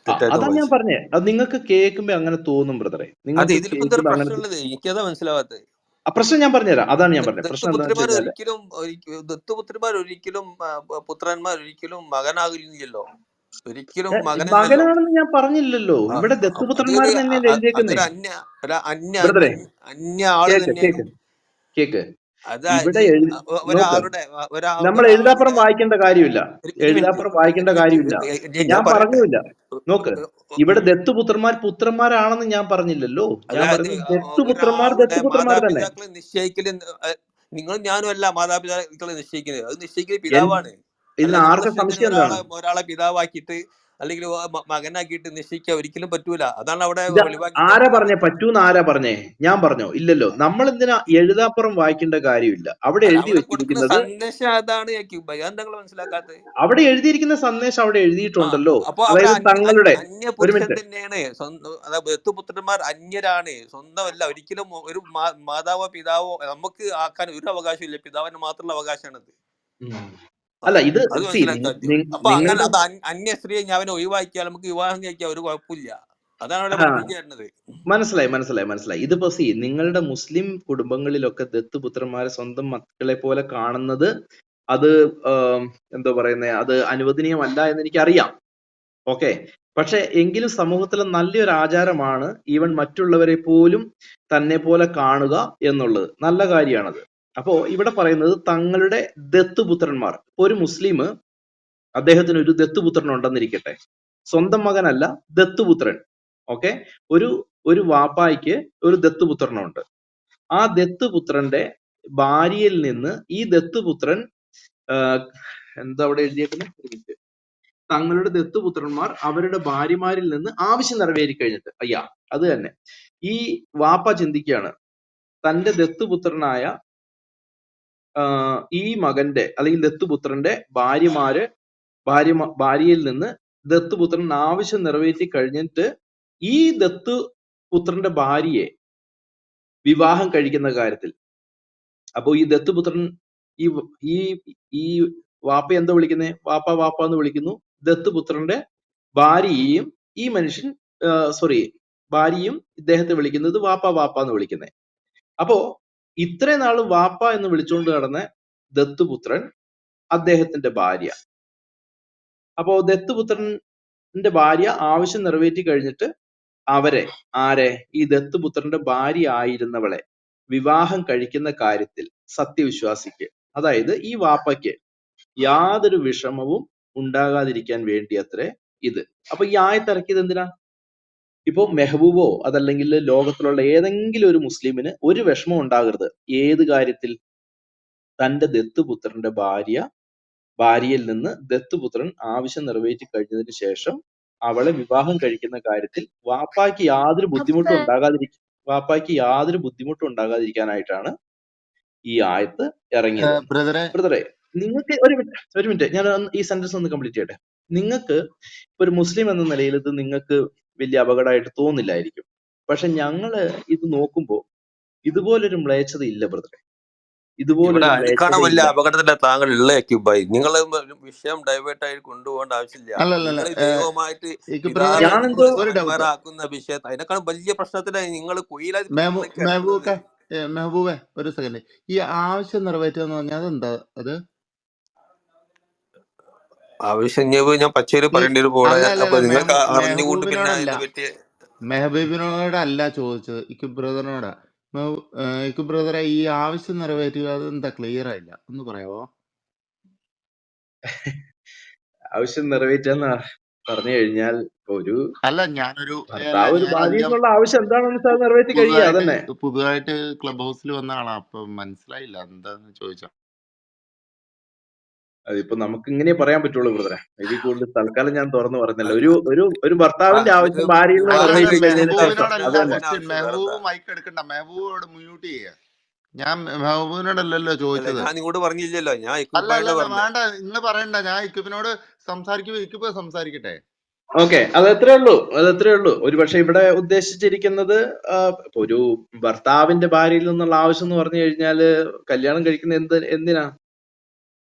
അതാ ഞാൻ പറഞ്ഞേ. അത് നിങ്ങൾക്ക് കേൾക്കുമ്പോ അങ്ങനെ തോന്നും ബ്രദറെ. നിങ്ങൾക്ക് കേൾക്കുമ്പോ അങ്ങനെ എനിക്കതാ മനസ്സിലാവാത്തത്. പ്രശ്നം ഞാൻ പറഞ്ഞുതരാം. അതാണ് ഞാൻ പറഞ്ഞത്. പ്രശ്നം എന്താണെന്ന് വെച്ച് കഴിഞ്ഞാൽ ദത്തുപുത്രന്മാർ ഒരിക്കലും പുത്രന്മാർ ഒരിക്കലും മകനാകില്ലല്ലോ. ഒരിക്കലും മകനാണെന്ന് ഞാൻ പറഞ്ഞില്ലല്ലോ. ഇവിടെ ദത്തുപുത്രന്മാർ തന്നെയല്ലേ എഴുതിയേക്കുന്നേ. ബ്രദറെ അന്യ ആള് കേക്ക്. ഇവിടെ നമ്മൾ എഴുതാപ്പുറം വായിക്കേണ്ട കാര്യമില്ല. എഴുതാപ്പുറം വായിക്കേണ്ട കാര്യമില്ല. ഞാൻ പറഞ്ഞില്ല. നോക്ക്, ഇവിടെ ദത്തുപുത്രന്മാർ പുത്രന്മാരാണെന്ന് ഞാൻ പറഞ്ഞില്ലല്ലോ. ഞാൻ പറയുന്നത് ദത്തുപുത്രന്മാർ തന്നെ. നിശ്ചയിക്കല് നിങ്ങളും ഞാനും അല്ല മാതാപിതാക്കളെ നിശ്ചയിക്കുന്നത്. അത് നിശ്ചയിക്കുന്നത് പിതാവാണ്. ഇതിന് ആർക്കും സംശയം എന്താണ്? ഒരാളെ പിതാവാക്കിയിട്ട് അല്ലെങ്കിൽ മകനാക്കിയിട്ട് നിശ്ചയിക്കാൻ ഒരിക്കലും പറ്റൂല. അതാണ് അവിടെ ആരാ പറഞ്ഞേ പറ്റൂന്ന്? ആരാ പറഞ്ഞേ? ഞാൻ പറഞ്ഞോ? ഇല്ലല്ലോ. നമ്മൾ എന്തിനാ എഴുതാപ്പുറം വായിക്കേണ്ട കാര്യമില്ല. അവിടെ എഴുതി വെച്ചിരിക്കുന്നത് സന്ദേശം അതാണ്. മനസ്സിലാക്കാത്തത് അവിടെ എഴുതിയിരിക്കുന്ന സന്ദേശം അവിടെ എഴുതിയിട്ടുണ്ടല്ലോ. അപ്പൊ അതായത് തങ്ങളുടെ അന്യപുരുഷൻ തന്നെയാണ്. ദത്തുപുത്രന്മാർ അന്യരാണ്, സ്വന്തമല്ല. ഒരിക്കലും ഒരു മാതാവോ പിതാവോ നമുക്ക് ആക്കാൻ ഒരു അവകാശം ഇല്ല. പിതാവിന് മാത്രമുള്ള അവകാശമാണത്. അല്ല, ഇത് അപ്പൊ അങ്ങനെ അത് അന്യ സ്ത്രീയെ ഞാൻ ഒഴിവാക്കിയാൽ നമുക്ക് വിവാഹം കഴിക്കാൻ ഒരു കുഴപ്പമില്ല. അതാണ് അവിടെ പഠിപ്പിക്കുന്നത്. മനസ്സിലായി. ഇതിപ്പോ നിങ്ങളുടെ മുസ്ലിം കുടുംബങ്ങളിലൊക്കെ ദത്തുപുത്രന്മാരെ സ്വന്തം മക്കളെ പോലെ കാണുന്നത് അത് എന്താ പറയുന്നത്, അത് അനുവദനീയമല്ല എന്ന് എനിക്കറിയാം. ഓക്കെ. പക്ഷെ എങ്കിലും സമൂഹത്തിലെ നല്ലൊരു ആചാരമാണ് ഈവൻ മറ്റുള്ളവരെ പോലും തന്നെ പോലെ കാണുക എന്നുള്ളത്. നല്ല കാര്യമാണത്. അപ്പോ ഇവിടെ പറയുന്നത് തങ്ങളുടെ ദത്തുപുത്രന്മാർ. ഒരു മുസ്ലിം അദ്ദേഹത്തിന് ഒരു ദത്തുപുത്രൻ ഉണ്ടെന്നിരിക്കട്ടെ, സ്വന്തം മകനല്ല, ദത്തുപുത്രൻ. ഓക്കെ. ഒരു വാപ്പായ്ക്ക് ഒരു ദത്തുപുത്രനുണ്ട്. ആ ദത്തുപുത്രന്റെ ഭാര്യയിൽ നിന്ന് ഈ ദത്തുപുത്രൻ എന്താ അവിടെ എഴുതിയേക്കുന്നത്, തങ്ങളുടെ ദത്തുപുത്രന്മാർ അവരുടെ ഭാര്യമാരിൽ നിന്ന് ആവശ്യം നിറവേറ്റി കഴിഞ്ഞിട്ട്, അത് തന്നെ ഈ വാപ്പ ചിന്തിക്കുകയാണ്, തന്റെ ദത്തുപുത്രനായ ഈ മകന്റെ അല്ലെങ്കിൽ ദത്തുപുത്രന്റെ ഭാര്യയിൽ നിന്ന് ദത്തുപുത്രൻ ആവശ്യം നിറവേറ്റി കഴിഞ്ഞിട്ട് ഈ ദത്തുപുത്രന്റെ ഭാര്യയെ വിവാഹം കഴിക്കുന്ന കാര്യത്തിൽ, അപ്പോ ഈ ദത്തുപുത്രൻ ഈ വാപ്പ എന്താ വിളിക്കുന്നേ? വാപ്പ എന്ന് വിളിക്കുന്നു. ദത്തുപുത്രന്റെ ഭാര്യയെയും ഈ മനുഷ്യൻ ഭാര്യയും ഇദ്ദേഹത്തെ വിളിക്കുന്നത് വാപ്പ എന്ന് വിളിക്കുന്നേ. അപ്പോ ഇത്രയും നാളും വാപ്പ എന്ന് വിളിച്ചുകൊണ്ട് നടന്ന ദത്തുപുത്രൻ അദ്ദേഹത്തിന്റെ ഭാര്യ. അപ്പോ ദത്തുപുത്രന്റെ ഭാര്യ ആവശ്യം നിറവേറ്റി കഴിഞ്ഞിട്ട് ഈ ദത്തുപുത്രന്റെ ഭാര്യ ആയിരുന്നവളെ വിവാഹം കഴിക്കുന്ന കാര്യത്തിൽ സത്യവിശ്വാസിക്ക്, അതായത് ഈ വാപ്പയ്ക്ക് യാതൊരു വിഷമവും ഉണ്ടാകാതിരിക്കാൻ വേണ്ടി അത്രേ ഇത്. അപ്പൊ ഈ ആയത്തിറക്കിയത് എന്തിനാ? ഇപ്പൊ മെഹബൂബോ അതല്ലെങ്കിൽ ലോകത്തിലുള്ള ഏതെങ്കിലും ഒരു മുസ്ലിമിന് ഒരു വിഷമം ഉണ്ടാകരുത്. ഏത് കാര്യത്തിൽ? തന്റെ ദത്തുപുത്രന്റെ ഭാര്യയിൽ നിന്ന് ദത്തുപുത്രൻ ആവശ്യം നിറവേറ്റി കഴിഞ്ഞതിന് ശേഷം അവളെ വിവാഹം കഴിക്കുന്ന കാര്യത്തിൽ വാപ്പായ്ക്ക് യാതൊരു ബുദ്ധിമുട്ടും ഉണ്ടാകാതിരിക്കാനായിട്ടാണ് ഈ ആയത്ത് ഇറങ്ങിയത്. ബ്രദറെ, നിങ്ങൾക്ക് ഒരു മിനിറ്റ് ഞാൻ ഈ സെന്റൻസ് ഒന്ന് കംപ്ലീറ്റ് ചെയ്യട്ടെ. നിങ്ങൾക്ക് ഒരു മുസ്ലിം എന്ന നിലയിൽ ഇത് നിങ്ങൾക്ക് വലിയ അപകടമായിട്ട് തോന്നില്ലായിരിക്കും. പക്ഷെ ഞങ്ങള് ഇത് നോക്കുമ്പോ ഇതുപോലൊരു മ്ലേച്ഛത ഇല്ല ബ്രദറെ, ഇവിടെ ഇതുപോലൊരു അതിനേക്കാണ് മ്ലേച്ഛത വലിയ ഇല്ല. അപകടത്തിലെ താങ്കൾ ഉള്ള ക്യൂബായി. നിങ്ങൾ വിഷയം ഡൈവേർട്ട് ആയി കൊണ്ടുപോകേണ്ട ആവശ്യമില്ല. അല്ലല്ല നിങ്ങൾ ദൈവമായിട്ട് ബ്രദറെ പിതാവിനെ നിങ്ങൾ ഞാനെന്തോ ഒരു കമ്പയർ ഡൗട്ട്. ആക്കുന്ന വിഷയത്തെ അതിനേക്കാൾ വലിയ പ്രശ്നത്തിലാണ് നിങ്ങൾ കുയിലായിട്ട് നിങ്ങൾ കിടക്കുന്നത്. മെഹബൂബെ ഒരു സെക്കൻഡ്, ഈ ആവശ്യം നിറവേറ്റുക എന്ന് പറഞ്ഞാൽ അതെന്താ അത്? ആവശ്യം ഞാൻ പച്ചയിൽ ഈ പറയേണ്ടി ഒരു പോലെ. അല്ല അപ്പൊ നിങ്ങൾക്ക് അറിഞ്ഞുകൊണ്ട് പിന്നെ മെഹബൂബിനോടല്ല, അതിനെ പറ്റി മെഹബൂബിനോടല്ല ചോദിച്ചത്, ഇക്ക് ബ്രദറിനോടാ. ഇക്ക് ബ്രദറെ, ഈ ആവശ്യം നിറവേറ്റുക അതെന്താ? ക്ലിയർ ആയില്ല, ഒന്ന് പറയാവോ? ആവശ്യം നിറവേറ്റാന്ന് പറഞ്ഞു കഴിഞ്ഞാൽ ഒരു അല്ല ഞാനൊരു ഭർത്താവ് ഒരു ഭാര്യ ഞാൻ എന്നുള്ള ആവശ്യം എന്താണെന്ന് വെച്ചാൽ അത് നിറവേറ്റി കഴിയുക അതന്നെ. പുതുതായിട്ട് ക്ലബ് ഹൗസിൽ വന്ന ആളാ, അപ്പൊ മനസ്സിലായില്ല എന്താന്ന് ചോദിച്ചാ. അതിപ്പോ നമുക്ക് ഇങ്ങനെ പറയാൻ പറ്റുള്ളൂ ബ്രദറെ. ഇതിൽ കൂടുതൽ തൽക്കാലം ഞാൻ തുറന്നു പറഞ്ഞല്ലോ. ഒരു ഭർത്താവിന്റെ ആവശ്യം ഭാര്യയിൽ നിന്ന് അല്ലല്ല, നിറവേറ്റി കഴിഞ്ഞതിന് ശേഷം മെഹബൂബിനോടല്ല അത് തന്നെ. ക്വസ്റ്റ്യൻ. മെഹബൂബ് മൈക്ക് എടുക്കണ്ട, മെഹബൂബോട് മ്യൂട്ട് ചെയ്യുക. ഞാൻ മെഹബൂബിനോടല്ലല്ലോ അല്ല, ചോദിച്ചത്. ഞാൻ ഇങ്ങോട്ട് പറഞ്ഞില്ലല്ലോ, ഞാൻ അല്ല ഇക്കൂബായോട് അല്ല പറഞ്ഞേ. വേണ്ട, ഇന്ന് പറയണ്ട. ഞാൻ ഇക്കുബിനോട് സംസാരിക്കുമ്പോ ഇക്കുബ് സംസാരിക്കട്ടെ. ഓക്കെ, അത് എത്രേ ഉള്ളൂ. ഒരു പക്ഷെ ഇവിടെ ഉദ്ദേശിച്ചിരിക്കുന്നത് ഒരു ഭർത്താവിന്റെ ഭാര്യയിൽ നിന്നുള്ള ആവശ്യം എന്ന് പറഞ്ഞു കഴിഞ്ഞാല് കല്യാണം കഴിക്കുന്ന എന്തിനാ?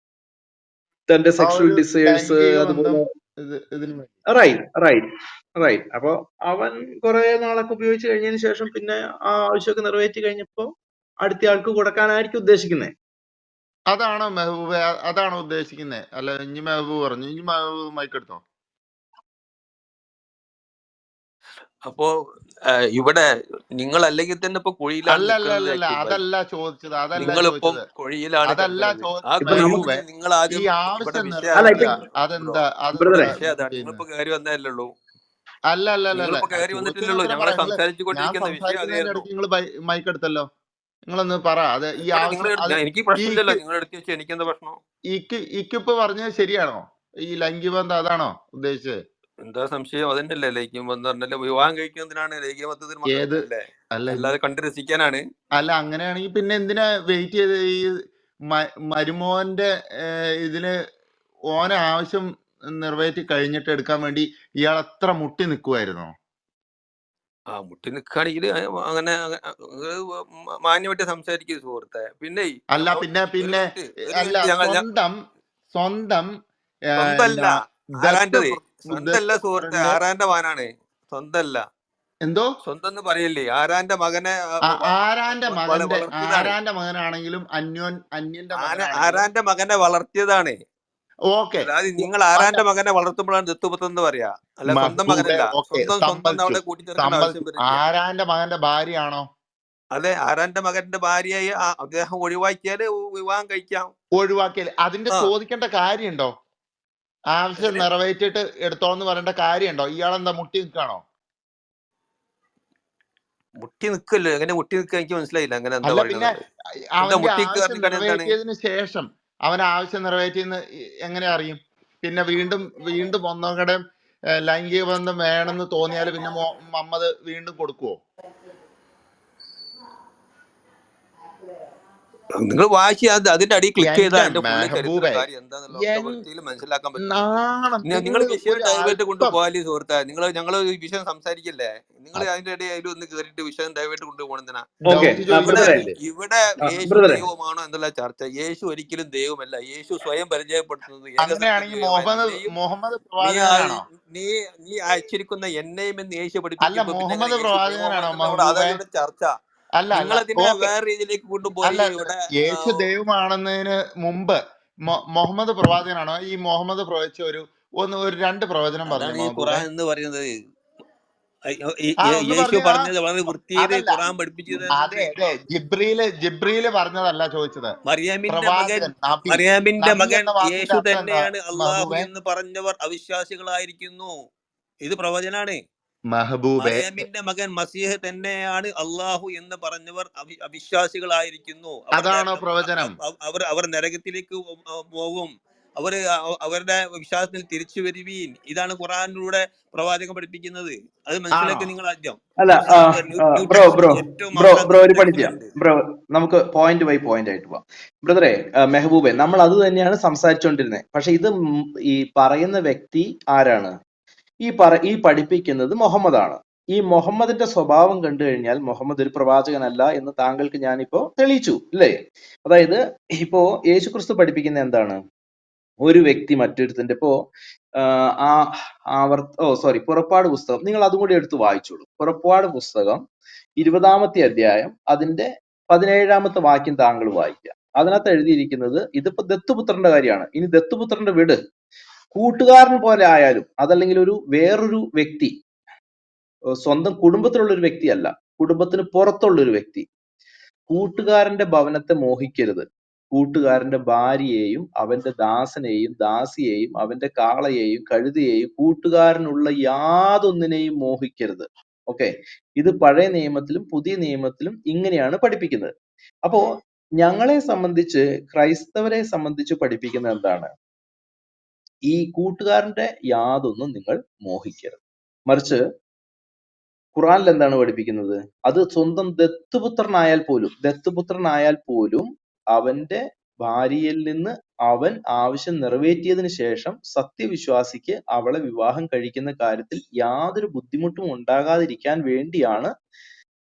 തന്റെ ആ സെക്ഷൽ ഒരു ഡിസയേഴ്സ് ലൈംഗിക ബന്ധം അതുപോലെ. ഇതിന് വേണ്ടി. റൈറ്റ്. അപ്പൊ അവൻ കുറെ നാളൊക്കെ ഉപയോഗിച്ച് കഴിഞ്ഞതിന് ശേഷം പിന്നെ ആ ആവശ്യമൊക്കെ നിറവേറ്റി കഴിഞ്ഞപ്പോ അടുത്ത ആൾക്ക് കൊടുക്കാനായിരിക്കും ഉദ്ദേശിക്കുന്നത്. അതാണോ മെഹബൂബ്? അതാണോ ഉദ്ദേശിക്കുന്നത്? അല്ല, ഇനി മെഹബൂബ് പറഞ്ഞു. ഇനി മെഹബൂബ് മൈക്ക് എടുത്തോ. അപ്പോ ഇവിടെ നിങ്ങൾ അല്ലെങ്കിൽ തന്നെ ഇപ്പൊ കുഴിയിലാണ് നിൽക്കുന്നത്. അല്ല അതല്ല ചോദിച്ചത്, നിങ്ങളിപ്പം കുഴിയിലാണ് അതല്ല കിടക്കുന്നത്. ആ ചോദിച്ചത് ഇപ്പൊ കുഴിയിൽ നമുക്ക് മെഹബൂബെ. നിന്ന് നിങ്ങൾ ഈ ആദ്യം ഇവിടെ ആവശ്യം വിഷയം അല്ല നിറവേറ്റുക ഇപ്പൊ അതാണ് അതെന്താ? ഇവിടെ ബ്രദറെ വിഷയം അതാണ്. പിന്നെ നിങ്ങളിപ്പോ കയറി വന്നതല്ലേ ഉള്ളൂ. അല്ല നിങ്ങളിപ്പോ കയറി ചോദ്യത്തിന് വന്നിട്ടില്ലല്ലോ. ഉത്തരം പറ. ഞങ്ങളെ സംസാരിച്ചു ഞാൻ കൊണ്ടിരിക്കുന്ന വിഷയം സംസാരിക്കുന്നതിന്റെ അതായിരുന്നു. ഇടയ്ക്ക് നിങ്ങൾ മൈക്ക് എടുത്തല്ലോ. നിങ്ങളൊന്ന് പറ. അത് ഈ ആയിക്കോട്ടെ, നിങ്ങൾ ആവശ്യം അത് എനിക്ക് ഈ പ്രശ്നമില്ലല്ലോ. നിങ്ങൾ എടുത്ത് വെച്ച് എനിക്കെന്താ പ്രശ്നം? ഇക്കിപ്പ് പറഞ്ഞത് ശരിയാണോ? ഈ ലൈംഗിക ബന്ധം അതാണോ ഉദ്ദേശിച്ചത്? എന്താ സംശയം? അതന്നെയല്ലേ ലൈംഗികം എന്ന് പറഞ്ഞല്ലേ. വിവാഹം കഴിക്കുന്നതിനാണ് ലൈംഗികമത്വത്തിന് ഏത്? മാത്രമല്ലേ, അല്ല അല്ലാതെ കണ്ടു രസിക്കാനാണ്. അല്ല അങ്ങനെയാണെങ്കിൽ പിന്നെ എന്തിനാ വെയിറ്റ് ചെയ്ത് ഈ മരുമോന്റെ ഇതിന് ഓനെ ആവശ്യം നിറവേറ്റി കഴിഞ്ഞിട്ട് എടുക്കാൻ വേണ്ടി ഇയാൾ അത്ര മുട്ടി നിൽക്കുമായിരുന്നോ? മുട്ടി നിൽക്കുകയാണെങ്കിൽ അങ്ങനെ മാന്യമായിട്ട് സംസാരിക്കുക സുഹൃത്തെ. പിന്നെ അല്ല ഒരു മിനിറ്റ് അല്ല സ്വന്തം സ്വന്തല്ല ആരാന്റത്. സ്വന്തല്ല സുഹൃത്തെ, ദത്തുപുത്രന്റെ ആരാന്റെ മകനാണ്. സ്വന്തല്ല. എന്തോ സ്വന്തം എന്ന് പറയല്ലേ. ആരാന്റെ മകനെ വളർത്തിയതാണ്. ആരാന്റെ മകനാണെങ്കിലും അന്യന്റെ മകനാണെങ്കിലും ആരാന്റെ മകനെ വളർത്തിയതാണ്. ഓക്കെ. അതായത് നിങ്ങൾ ആരാന്റെ മകനെ വളർത്തുമ്പോഴാണ് ദത്തുപുത്രൻ എന്ന് പറയാ, അല്ല സ്വന്തം മകനല്ല. സ്വന്തം അവിടെ കൂട്ടിച്ചേർക്കേണ്ട ആവശ്യം വരില്ല. ആരാന്റെ മകന്റെ ഭാര്യയാണോ? അതെ, ആരാന്റെ മകന്റെ ഭാര്യയെ അദ്ദേഹം ഒഴിവാക്കിയാല് വിവാഹം കഴിക്കാം. ഒഴിവാക്കിയാൽ അതിന്റെ ചോദിക്കേണ്ട കാര്യമുണ്ടോ? ആവശ്യം നിറവേറ്റിട്ട് എടുത്തോന്ന് പറയേണ്ട കാര്യമുണ്ടോ? ഇയാളെന്താ മുട്ടി നിൽക്കാണോ? മുട്ടി നിൽക്കല്ലോ. എങ്ങനെ മുട്ടി നിൽക്കുക? എനിക്ക് മനസ്സിലായില്ല. അങ്ങനെ എന്താ അല്ല പിന്നെ പറയുന്നത്? അവന്റെ മുട്ടി ആവശ്യം എന്താണ്? നിറവേറ്റിയതിന് ശേഷം അവൻ ആവശ്യം നിറവേറ്റിയെന്ന് എങ്ങനെ അറിയും? പിന്നെ വീണ്ടും ഒന്നോകടെ ലൈംഗിക ബന്ധം വേണമെന്ന് തോന്നിയാൽ പിന്നെ മുഹമ്മദ് വീണ്ടും കൊടുക്കുവോ? നിങ്ങൾ വായിച്ച് അതിന്റെ അടിയിൽ ക്ലിക്ക് ചെയ്താൽ എന്റെ അതിന്റെ ഫുള്ള് ചരിത്ര മെഹബൂബെ, കാര്യം എന്താണെന്നുള്ള ഒക്കെ വൃത്തിയിൽ മനസ്സിലാക്കാൻ പറ്റും. നാണം. നിങ്ങൾ വിഷയം ഒരു ഡൈവേർട്ട് കൊണ്ട് അല്പം പോയാലേ സുഹൃത്തെ. ഞങ്ങൾ വിഷയം സംസാരിക്കില്ലേ? നിങ്ങൾ അതിന്റെ ഇടയിൽ ഒന്ന് കേറിയിട്ട് വിഷയം ഡൈവേർട്ട് കൊണ്ടുപോകണെന്തിനാ? ഡൗട്ട് ചോദിക്കാൻ പറ്റില്ലേ? ഇവിടെ യേശു ദൈവമാണോ എന്നുള്ള ചർച്ച. യേശു ഒരിക്കലും ദൈവമല്ല. യേശു സ്വയം പരിചയപ്പെടുത്തുന്നത് ഏകസത്യ അങ്ങനെയാണെങ്കിൽ ദൈവമാണെന്നെയും മുഹമ്മദ് പ്രവാചകനാണോ? നീ അയച്ചിരിക്കുന്ന എന്നെയും എന്ന് യേശു അല്ല, പഠിപ്പിക്കുമ്പോ പിന്നെ എങ്ങനെ മുഹമ്മദ് യേശു പ്രവാചകനാണോ ദൈവമാണെന്നുള്ള മെഹബൂബെ? അതാണ് ചർച്ച. അല്ല നിങ്ങളതിനെ ഓക്കെ. വേറെ രീതിയിലേക്ക് കൊണ്ടുപോയി ഇവിടെ യേശു ദൈവമാണെന്നതിന് മുമ്പ് മുഹമ്മദ് പ്രവാചകനാണോ? ഈ മുഹമ്മദ് പ്രവചിച്ച ഒരു 2 പ്രവചനം പറഞ്ഞു അതാണ് ഈ മെഹബൂബെ. ഖുറാൻ എന്ന് പറയുന്നത്. ഒന്ന് യേശു പറഞ്ഞു. പറഞ്ഞത് വളരെ വൃത്തിയിൽ അതല്ല, ഖുറാൻ പഠിപ്പിച്ചത്. അതെ ജിബ്രീല് പറഞ്ഞതല്ല ചോദിച്ചത്. മറിയാമിന്റെ പ്രവാചകൻ, നബി മകൻ എന്ന വാക്കിന്റെ യേശു അർത്ഥം എന്താ തന്നെയാണ് അള്ളാഹു മെഹബൂബെ? എന്ന് പറഞ്ഞവർ അവിശ്വാസികളായിരിക്കുന്നു. ഇത് പ്രവചനാണ്. മെഹബൂബെ, മറിയാമിന്റെ മകൻ മസീഹ് തന്നെയാണ് അള്ളാഹു എന്ന് പറഞ്ഞവർ അവിശ്വാസികളായിരിക്കുന്നു. അതാണോ പ്രവചനം? അവർ നരകത്തിലേക്ക് പോകും. അവരുടെ വിശ്വാസത്തിൽ തിരിച്ചു വരുവീൻ. ഇതാണ് ഖുറാനിലൂടെ പ്രവാചകൻ പഠിപ്പിക്കുന്നത്. അത് മനസ്സിലാക്കി നിങ്ങൾ ആദ്യം. അല്ല ബ്രോ ഒരു പണി ചെയ്യാം ബ്രോ. നമുക്ക് പോയിന്റ് ബൈ പോയിന്റ് ആയിട്ട് പോവാം. ബ്രദറെ, മെഹബൂബെ, നമ്മൾ അത് തന്നെയാണ് സംസാരിച്ചുകൊണ്ടിരുന്നത്. പക്ഷെ ഇത് ഈ പറയുന്ന വ്യക്തി ആരാണ്? ഈ പഠിപ്പിക്കുന്നത് മുഹമ്മദ് ആണ്. ഈ മുഹമ്മദിന്റെ സ്വഭാവം കണ്ടു കഴിഞ്ഞാൽ മുഹമ്മദ് ഒരു പ്രവാചകനല്ല എന്ന് താങ്കൾക്ക് ഞാനിപ്പോ തെളിയിച്ചു അല്ലേ? അതായത് ഇപ്പോ യേശുക്രിസ്തു പഠിപ്പിക്കുന്ന എന്താണ്? ഒരു വ്യക്തി മറ്റൊരുത്തിന്റെ ഇപ്പോ പുറപ്പാട് പുസ്തകം നിങ്ങൾ അതും കൂടി എടുത്ത് വായിച്ചോളൂ. പുറപ്പാട് പുസ്തകം 20-ാമത്തെ അധ്യായം അതിന്റെ 17-ാമത്തെ വാക്യം താങ്കൾ വായിക്കുക. അതിനകത്ത് എഴുതിയിരിക്കുന്നത് ഇതിപ്പോ ദത്തുപുത്രന്റെ കാര്യമാണ്. ഇനി ദത്തുപുത്രന്റെ വിട്, കൂട്ടുകാരൻ പോലെ ആയാലും അതല്ലെങ്കിൽ വേറൊരു വ്യക്തി, സ്വന്തം കുടുംബത്തിലുള്ള ഒരു വ്യക്തിയല്ല, കുടുംബത്തിന് പുറത്തുള്ള ഒരു വ്യക്തി, കൂട്ടുകാരന്റെ ഭവനത്തെ മോഹിക്കരുത്. കൂട്ടുകാരന്റെ ഭാര്യയെയും അവന്റെ ദാസനെയും ദാസിയെയും അവന്റെ കാളയെയും കഴുതയെയും കൂട്ടുകാരനുള്ള യാതൊന്നിനെയും മോഹിക്കരുത്. ഓക്കെ, ഇത് പഴയ നിയമത്തിലും പുതിയ നിയമത്തിലും ഇങ്ങനെയാണ് പഠിപ്പിക്കുന്നത്. അപ്പോ ഞങ്ങളെ സംബന്ധിച്ച്, ക്രൈസ്തവരെ സംബന്ധിച്ച് പഠിപ്പിക്കുന്നത് എന്താണ്? ഈ കൂട്ടുകാരന്റെ യാതൊന്നും നിങ്ങൾ മോഹിക്കരുത്. മറിച്ച് ഖുറാനിൽ എന്താണ് പഠിപ്പിക്കുന്നത്? അത് സ്വന്തം ദത്തുപുത്രനായാൽ പോലും അവന്റെ ഭാര്യയിൽ നിന്ന് അവൻ ആവശ്യം നിറവേറ്റിയതിനു ശേഷം സത്യവിശ്വാസിക്ക് അവളെ വിവാഹം കഴിക്കുന്ന കാര്യത്തിൽ യാതൊരു ബുദ്ധിമുട്ടും ഉണ്ടാകാതിരിക്കാൻ വേണ്ടിയാണ്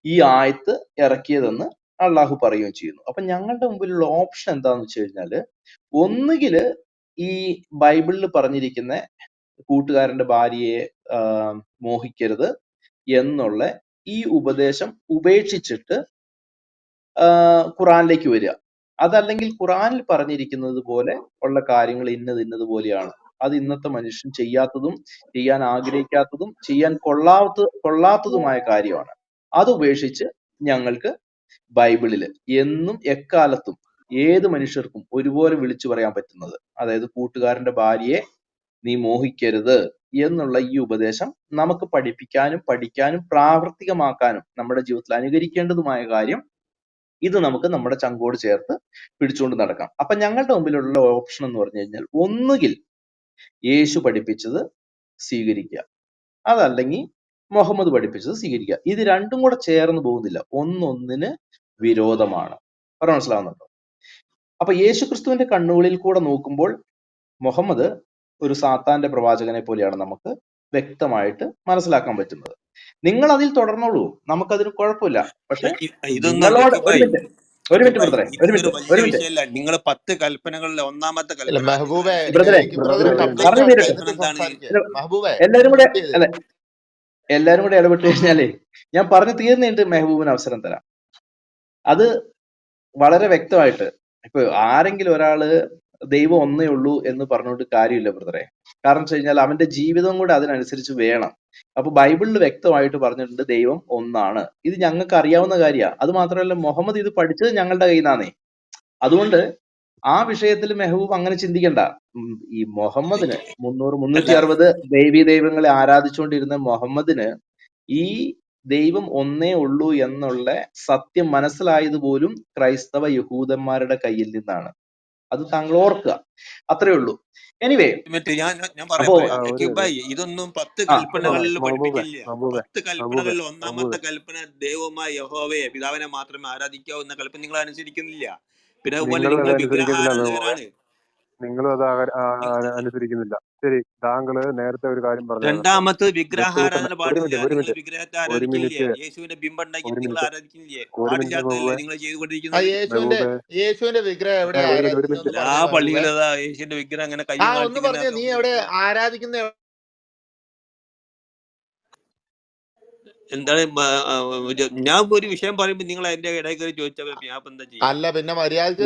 ഈ ആയത്ത് ഇറക്കിയതെന്ന് അള്ളാഹു പറയുകയും ചെയ്യുന്നു. അപ്പൊ ഞങ്ങളുടെ മുമ്പിലുള്ള ഓപ്ഷൻ എന്താന്ന് വെച്ച് കഴിഞ്ഞാല്, ഒന്നുകില് ഈ ബൈബിളിൽ പറഞ്ഞിരിക്കുന്ന കൂട്ടുകാരന്റെ ഭാര്യയെ മോഹിക്കരുത് എന്നുള്ള ഈ ഉപദേശം ഉപേക്ഷിച്ചിട്ട് ഖുറാനിലേക്ക് വരിക. അതല്ലെങ്കിൽ ഖുറാനിൽ പറഞ്ഞിരിക്കുന്നത് പോലെ ഉള്ള കാര്യങ്ങൾ ഇന്നത് പോലെയാണ്, അത് ഇന്നത്തെ മനുഷ്യൻ ചെയ്യാത്തതും ചെയ്യാൻ ആഗ്രഹിക്കാത്തതും ചെയ്യാൻ കൊള്ളാത്തതുമായ കാര്യമാണ്. അത് ഉപേക്ഷിച്ച് ഞങ്ങൾക്ക് ബൈബിളില് എന്നും എക്കാലത്തും ഏത് മനുഷ്യർക്കും ഒരുപോലെ വിളിച്ചു പറയാൻ പറ്റുന്നത്, അതായത് കൂട്ടുകാരന്റെ ഭാര്യയെ നീ മോഹിക്കരുത് എന്നുള്ള ഈ ഉപദേശം നമുക്ക് പഠിപ്പിക്കാനും പഠിക്കാനും പ്രാവർത്തികമാക്കാനും നമ്മുടെ ജീവിതത്തിൽ അനുകരിക്കേണ്ടതുമായ കാര്യം, ഇത് നമുക്ക് നമ്മുടെ ചങ്കോട് ചേർത്ത് പിടിച്ചുകൊണ്ട് നടക്കാം. അപ്പൊ ഞങ്ങളുടെ മുമ്പിലുള്ള ഓപ്ഷൻ എന്ന് പറഞ്ഞു കഴിഞ്ഞാൽ, ഒന്നുകിൽ യേശു പഠിപ്പിച്ചത് സ്വീകരിക്കുക, അതല്ലെങ്കിൽ മുഹമ്മദ് പഠിപ്പിച്ചത് സ്വീകരിക്കുക. ഇത് രണ്ടും കൂടെ ചേർന്ന് പോകുന്നില്ല, ഒന്നൊന്നിന് വിരോധമാണ്. പറഞ്ഞ മനസ്സിലാവുന്നുണ്ടോ? അപ്പൊ യേശുക്രിസ്തുവിന്റെ കണ്ണുകളിൽ കൂടെ നോക്കുമ്പോൾ മുഹമ്മദ് ഒരു സാത്താന്റെ പ്രവാചകനെ പോലെയാണ് നമുക്ക് വ്യക്തമായിട്ട് മനസ്സിലാക്കാൻ പറ്റുന്നത്. നിങ്ങൾ അതിൽ തുടർന്നോളൂ, നമുക്കതിന് കുഴപ്പമില്ല. പക്ഷെ നിങ്ങളോട് ഒരു മിനിറ്റ് ബ്രദറെ, ഒരു മിനിറ്റ് നിങ്ങൾ 10 കൽപ്പനകളിലെ ഒന്നാമത്തെ കൽപ്പന മെഹബൂബെ, ബ്രദറെ പറഞ്ഞു തീരട്ടെ. എല്ലാരും കൂടെ ഇടപെട്ട് കഴിഞ്ഞാലേ ഞാൻ പറഞ്ഞു തീർന്നിട്ട് മെഹബൂബിന് അവസരം തരാം. അത് വളരെ വ്യക്തമായിട്ട്, ഇപ്പൊ ആരെങ്കിലും ഒരാള് ദൈവം ഒന്നേ ഉള്ളൂ എന്ന് പറഞ്ഞുകൊണ്ട് കാര്യമില്ല ബ്രദറെ. കാരണം വെച്ച് കഴിഞ്ഞാൽ അവന്റെ ജീവിതം കൂടെ അതിനനുസരിച്ച് വേണം. അപ്പൊ ബൈബിളിൽ വ്യക്തമായിട്ട് പറഞ്ഞിട്ടുണ്ട് ദൈവം ഒന്നാണ്. ഇത് ഞങ്ങൾക്ക് അറിയാവുന്ന കാര്യമാണ്. അത് മാത്രമല്ല മുഹമ്മദ് ഇത് പഠിച്ചത് ഞങ്ങളുടെ കയ്യിൽ നിന്നാണേ. അതുകൊണ്ട് ആ വിഷയത്തിൽ മെഹബൂബ് അങ്ങനെ ചിന്തിക്കണ്ട. ഈ മുഹമ്മദിന് 360 ദൈവീ ദൈവങ്ങളെ ആരാധിച്ചുകൊണ്ടിരുന്ന മുഹമ്മദിന് ഈ ദൈവം ഒന്നേ ഉള്ളൂ എന്നുള്ള സത്യം മനസ്സിലായത് പോലും ക്രൈസ്തവ യഹൂദന്മാരുടെ കയ്യിൽ നിന്നാണ്. അത് താങ്കൾ ഓർക്കുക, അത്രേ ഉള്ളൂ. എനിവേ, ഇതൊന്നും 10 കൽപ്പനകളിൽ പഠിപ്പിക്കില്ല. 10 കൽപ്പനകളിൽ ഒന്നാമത്തെ കൽപ്പന ദൈവമായ യഹോവയെ പിതാവിനെ മാത്രമേ ആരാധിക്കാവൂ എന്ന കൽപ്പന നിങ്ങൾ അനുസരിക്കുന്നില്ല. പിന്നെ അതുപോലെ നിങ്ങൾ വിഗ്രഹാരാധകരാണ്. നിങ്ങളും അത് അനുസരിക്കുന്നില്ല. ശരി, താങ്കള് നേരത്തെ ഒരു കാര്യം പറഞ്ഞു. രണ്ടാമത് വിഗ്രഹാരാധന പാടില്ല. നിങ്ങൾ വിഗ്രഹത്തെ ആരാധിക്കില്ലേ? യേശുവിന്റെ ബിംബം ഉണ്ടാക്കി നിങ്ങൾ ആരാധിക്കില്ലേ? പാടില്ലാത്തതല്ലേ നിങ്ങൾ ചെയ്തുകൊണ്ടിരിക്കുന്നത്? യേശുവിന്റെ വിഗ്രഹം എവിടെ ആ പള്ളിയിലതാ യേശുവിന്റെ വിഗ്രഹം അങ്ങനെ കൈ കാണിക്കുന്ന. നീ എവിടെ ആരാധിക്കുന്ന? എന്താണ് ഞാൻ ഒരു വിഷയം പറയുമ്പോ നിങ്ങൾ എന്റെ ഇടയിൽ കയറി ചോദിച്ചാൽ ഞാൻ എന്താ ചെയ്യും? അല്ല, പിന്നെ മര്യാദക്ക്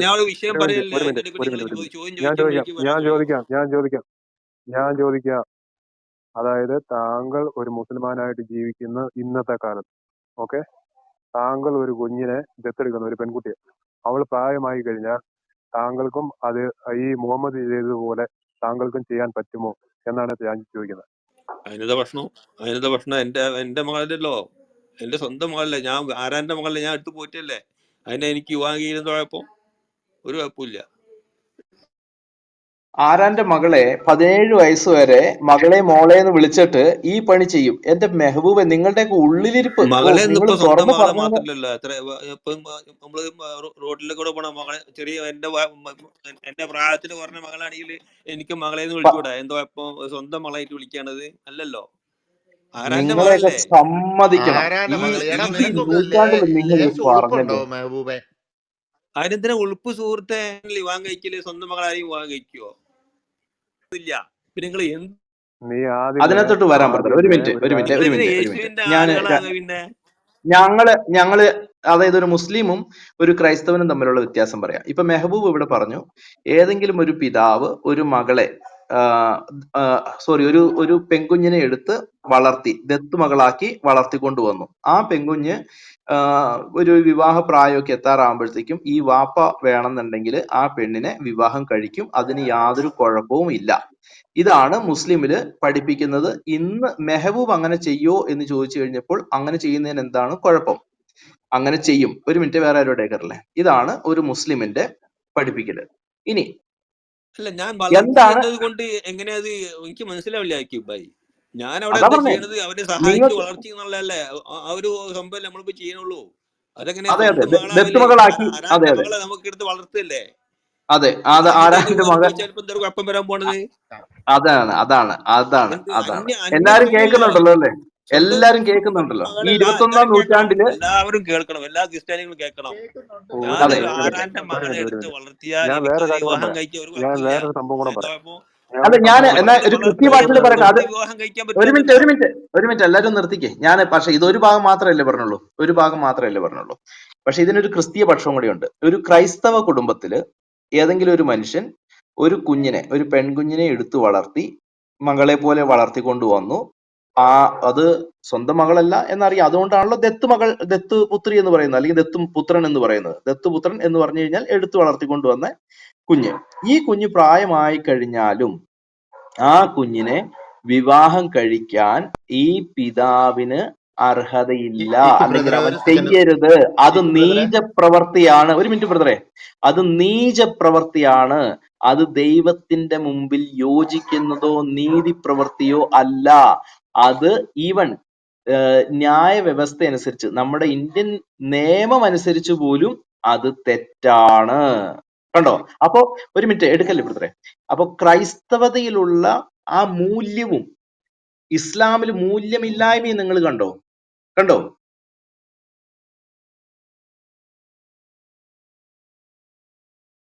ഞാൻ ഒരു വിഷയം പറയല്ലേ. ഞാൻ ചോദിക്കാം. അതായത് താങ്കൾ ഒരു മുസൽമാനായിട്ട് ജീവിക്കുന്ന ഇന്നത്തെ കാലത്ത്, ഓക്കെ, താങ്കൾ ഒരു കുഞ്ഞിനെ ദത്തെടുക്കുന്ന ഒരു പെൺകുട്ടിയെ, അവൾ പ്രായമായി കഴിഞ്ഞാൽ താങ്കൾക്കും അത് ഈ മുഹമ്മദ് ചെയ്തതുപോലെ താങ്കൾക്കും ചെയ്യാൻ പറ്റുമോ എന്നാണ് ഞാൻ ചോദിക്കുന്നത്. അതിനത്തെ പ്രശ്നം എന്റെ മകളല്ലോ, എന്റെ സ്വന്തം മകളല്ലേ. ഞാൻ ആരാന്റെ മകളല്ലേ, ഞാൻ എടുത്തു പോയിട്ടല്ലേ. അതിനെ എനിക്ക് വിവാഹം ചെയ്യുന്ന കുഴപ്പം ഒരു കുഴപ്പമില്ല. ആരാന്റെ മകളെ 17 വയസ്സ് വരെ മകളെ മോളെ എന്ന് വിളിച്ചിട്ട് ഈ പണി ചെയ്യും. എന്റെ മെഹബൂബ്, നിങ്ങളുടെയൊക്കെ ഉള്ളിലിരിപ്പ്, മകളെ നിങ്ങൾ ഇന്നിപ്പോ സ്വന്തം തുറന്ന് മകളെ പറഞ്ഞു. മാത്രല്ലല്ലോ, എത്ര ഇപ്പം നമ്മള് റോഡിൽ കൂടെ പോണ മകളെ, ചെറിയ എന്റെ പ്രായത്തിൽ പറഞ്ഞ മകളാണെങ്കിൽ എനിക്ക് മകളെന്ന് വിളിച്ചുകൂടാ? എന്തോ ഇപ്പൊ സ്വന്തം മകളായിട്ട് വിളിക്കണത് അല്ലല്ലോ. ആരാന്റെ നിങ്ങളെയൊക്കെ മകളല്ലേ? സമ്മതിക്കണം. ആരാന്റെ ഈ മകൾ? എടാ ഈ നിനക്കൊക്കെ നൂറ്റാണ്ടിൽ നിങ്ങൾ ലേശം ഉളുപ്പുണ്ടോ പറഞ്ഞല്ലോ. മെഹബൂബെ? അതിനെന്തിനാ ഉളുപ്പ് സുഹൃത്തെ? വിവാഹം കഴിക്കല് സ്വന്തം മകളാരെയും വിവാഹം കഴിക്കുവോ? ഇല്ല. പിന്നെ നിങ്ങൾ നീ ആദ്യമേ അതിനകത്തോട്ട് വരാൻ ബ്രദർ. ഒരു മിനിറ്റ് ഒരു ഒരു കാര്യം മിനിറ്റ് ഒരു നിങ്ങളെങ്ങനെ മിനിറ്റ് ഒരു മിനിറ്റ്. യേശുവിന്റെ ഞാൻ ആളുകളാകുക? പിന്നെ ഞങ്ങള് അതായത് ഒരു മുസ്ലിമും ഒരു ക്രൈസ്തവനും തമ്മിലുള്ള വ്യത്യാസം പറയാം. ഇപ്പൊ മെഹബൂബ് ഇവിടെ പറഞ്ഞു, ഏതെങ്കിലും ഒരു പിതാവ് ഒരു മകളെ സോറി ഒരു പെൺകുഞ്ഞിനെ എടുത്ത് വളർത്തി ദത്തുമകളാക്കി വളർത്തിക്കൊണ്ടുവന്നു. ആ പെൺകുഞ്ഞ് ഒരു വിവാഹ പ്രായമൊക്കെ എത്താറാകുമ്പോഴത്തേക്കും ഈ വാപ്പ വേണമെന്നുണ്ടെങ്കിൽ ആ പെണ്ണിനെ വിവാഹം കഴിക്കും. അതിന് യാതൊരു കുഴപ്പവും ഇല്ല. ഇതാണ് മുസ്ലിമില് പഠിപ്പിക്കുന്നത്. ഇന്ന് മെഹബൂബ് അങ്ങനെ ചെയ്യോ എന്ന് ചോദിച്ചു കഴിഞ്ഞപ്പോൾ അങ്ങനെ ചെയ്യുന്നതിന് എന്താണ് കുഴപ്പം? അങ്ങനെ ചെയ്യും. ഒരു മിനിറ്റ്, വേറെ ആരോടെ കേറല്ലേ. ഇതാണ് ഒരു മുസ്ലിമിന്റെ പഠിപ്പിക്കല്. ഇനി അല്ല, ഞാൻ വളർത്തി എന്താണ് എന്നത് കൊണ്ട് എങ്ങനെയാ അത് എനിക്ക് മനസ്സിലാവില്ല അക്യൂബായി. ഞാൻ അവിടെ അതാ എന്താ പറഞ്ഞേ, ചെയ്യണത്? അവരെ സഹായിച്ച് നിങ്ങൾക്ക് വളർത്തി എന്നുള്ളതല്ലേ ആ ഒരു സംഭവം നമ്മളിപ്പോ ചെയ്യണുള്ളൂ. അതെങ്ങനെയാ അതെ സ്വന്തം മകളാവല്? ദത്തുമകളാക്കി, അതെ ആരാന്റെ അതെ മകളെ നമുക്ക് എടുത്ത് വളർത്തല്ലേ? അതെ, അത് ഇസ്ലാമികമായിട്ട് ആരാന്റെ വിവാഹം മകൻ, കഴിച്ചാൽ ഇപ്പൊ എന്താ കുഴപ്പം വരാൻ പോണത്? അതാണ് അതാണ് അതാണ് എന്ത് അതാണ്. അന്യ എല്ലാരും മതമില്ലല്ലോ. കേൾക്കുന്നുണ്ടല്ലോ അല്ലേ? സ്വന്തം എല്ലാരും കേൾക്കുന്നുണ്ടല്ലോ. ഈ മകളല്ല. 21-ാം എല്ലാരും കേൾക്കണം, നൂറ്റാണ്ടില്. എല്ലാവരും കേൾക്കണം, എല്ലാ ക്രിസ്ത്യാനികളും കേൾക്കണം. കേൾക്കുന്നുണ്ട്, ഞാൻ അതെ, കേൾക്കുന്നുണ്ട്, ആരാന്റെ കേൾക്കുന്നുണ്ട്. മകളെ ഒരു എടുത്ത് മിനിറ്റ്. വളർത്തിയാൽ ഞാൻ എനിക്ക് വേറെ അതിന് കാര്യം കൂടെ വിവാഹം പറയാം. കഴിക്കാൻ ഒരു ഞാൻ കുഴപ്പമില്ല. വേറൊരു സംഭവം കൂടെ എന്താ പറയാം. കുഴപ്പം? ഞാൻ അല്ല, ഒരു ഞാൻ സംഭവം കൂടെ എന്നാ പറയാം. ഒരു കൃത്യ വളർത്തി ഭാഷയിൽ പറയട്ടെ. അത് വിവാഹം കഴിക്കാൻ ഒരു മിനിറ്റ് പറ്റില്ലല്ലോ. ഒരു മിനിറ്റ് എല്ലാരും നിർത്തിക്കേ. ഞാൻ പക്ഷെ ഇതൊരു ഭാഗം മാത്രമല്ലേ പറഞ്ഞുള്ളൂ, ഒരു ഭാഗം മാത്രമല്ലേ പറഞ്ഞുള്ളൂ. പക്ഷെ ഇതിനൊരു ക്രിസ്തീയ പക്ഷം കൂടി ഉണ്ട്. ഒരു ക്രൈസ്തവ കുടുംബത്തില് ഏതെങ്കിലും ഒരു മനുഷ്യൻ ഒരു കുഞ്ഞിനെ, ഒരു പെൺകുഞ്ഞിനെ എടുത്തു വളർത്തി മകളെ പോലെ വളർത്തിക്കൊണ്ടു വന്നു. അത് സ്വന്തം മകളല്ല എന്നറിയാം. അതുകൊണ്ടാണല്ലോ ദത്ത് പുത്രി എന്ന് പറയുന്നത്, അല്ലെങ്കിൽ ദത്തു പുത്രൻ എന്ന് പറയുന്നത്. ദത്തുപുത്രൻ എന്ന് പറഞ്ഞു കഴിഞ്ഞാൽ എടുത്തു വളർത്തിക്കൊണ്ടുവന്ന കുഞ്ഞ്. ഈ കുഞ്ഞ് പ്രായമായി കഴിഞ്ഞാലും ആ കുഞ്ഞിനെ വിവാഹം കഴിക്കാൻ ഈ പിതാവിന് അർഹതയില്ല, ഇക്കു അല്ലെങ്കിൽ ബ്രദറെ അവൻ ഒരു സെക്കൻഡ്. ചെയ്യരുത്. അത് ഇക്കു ബ്രദറെ, നീച പ്രവർത്തിയാണ്. ഒരു മിനിറ്റ് ബ്രദറെ, അത് നീച പ്രവർത്തിയാണ്. അത് ദൈവത്തിന്റെ മുമ്പിൽ യോജിക്കുന്നതോ നീതി പ്രവൃത്തിയോ അല്ല. അത് ഈവൻ ന്യായ വ്യവസ്ഥ അനുസരിച്ച്, നമ്മുടെ ഇന്ത്യൻ നിയമം അനുസരിച്ച് പോലും അത് തെറ്റാണ്. കണ്ടോ? അപ്പൊ ഒരു മിനിറ്റ് എടുക്കല്ലേ ബ്രദറെ. അപ്പൊ ക്രൈസ്തവതയിലുള്ള ആ മൂല്യവും ഇസ്ലാമിൽ മൂല്യമില്ലായ്മയും നിങ്ങൾ കണ്ടോ?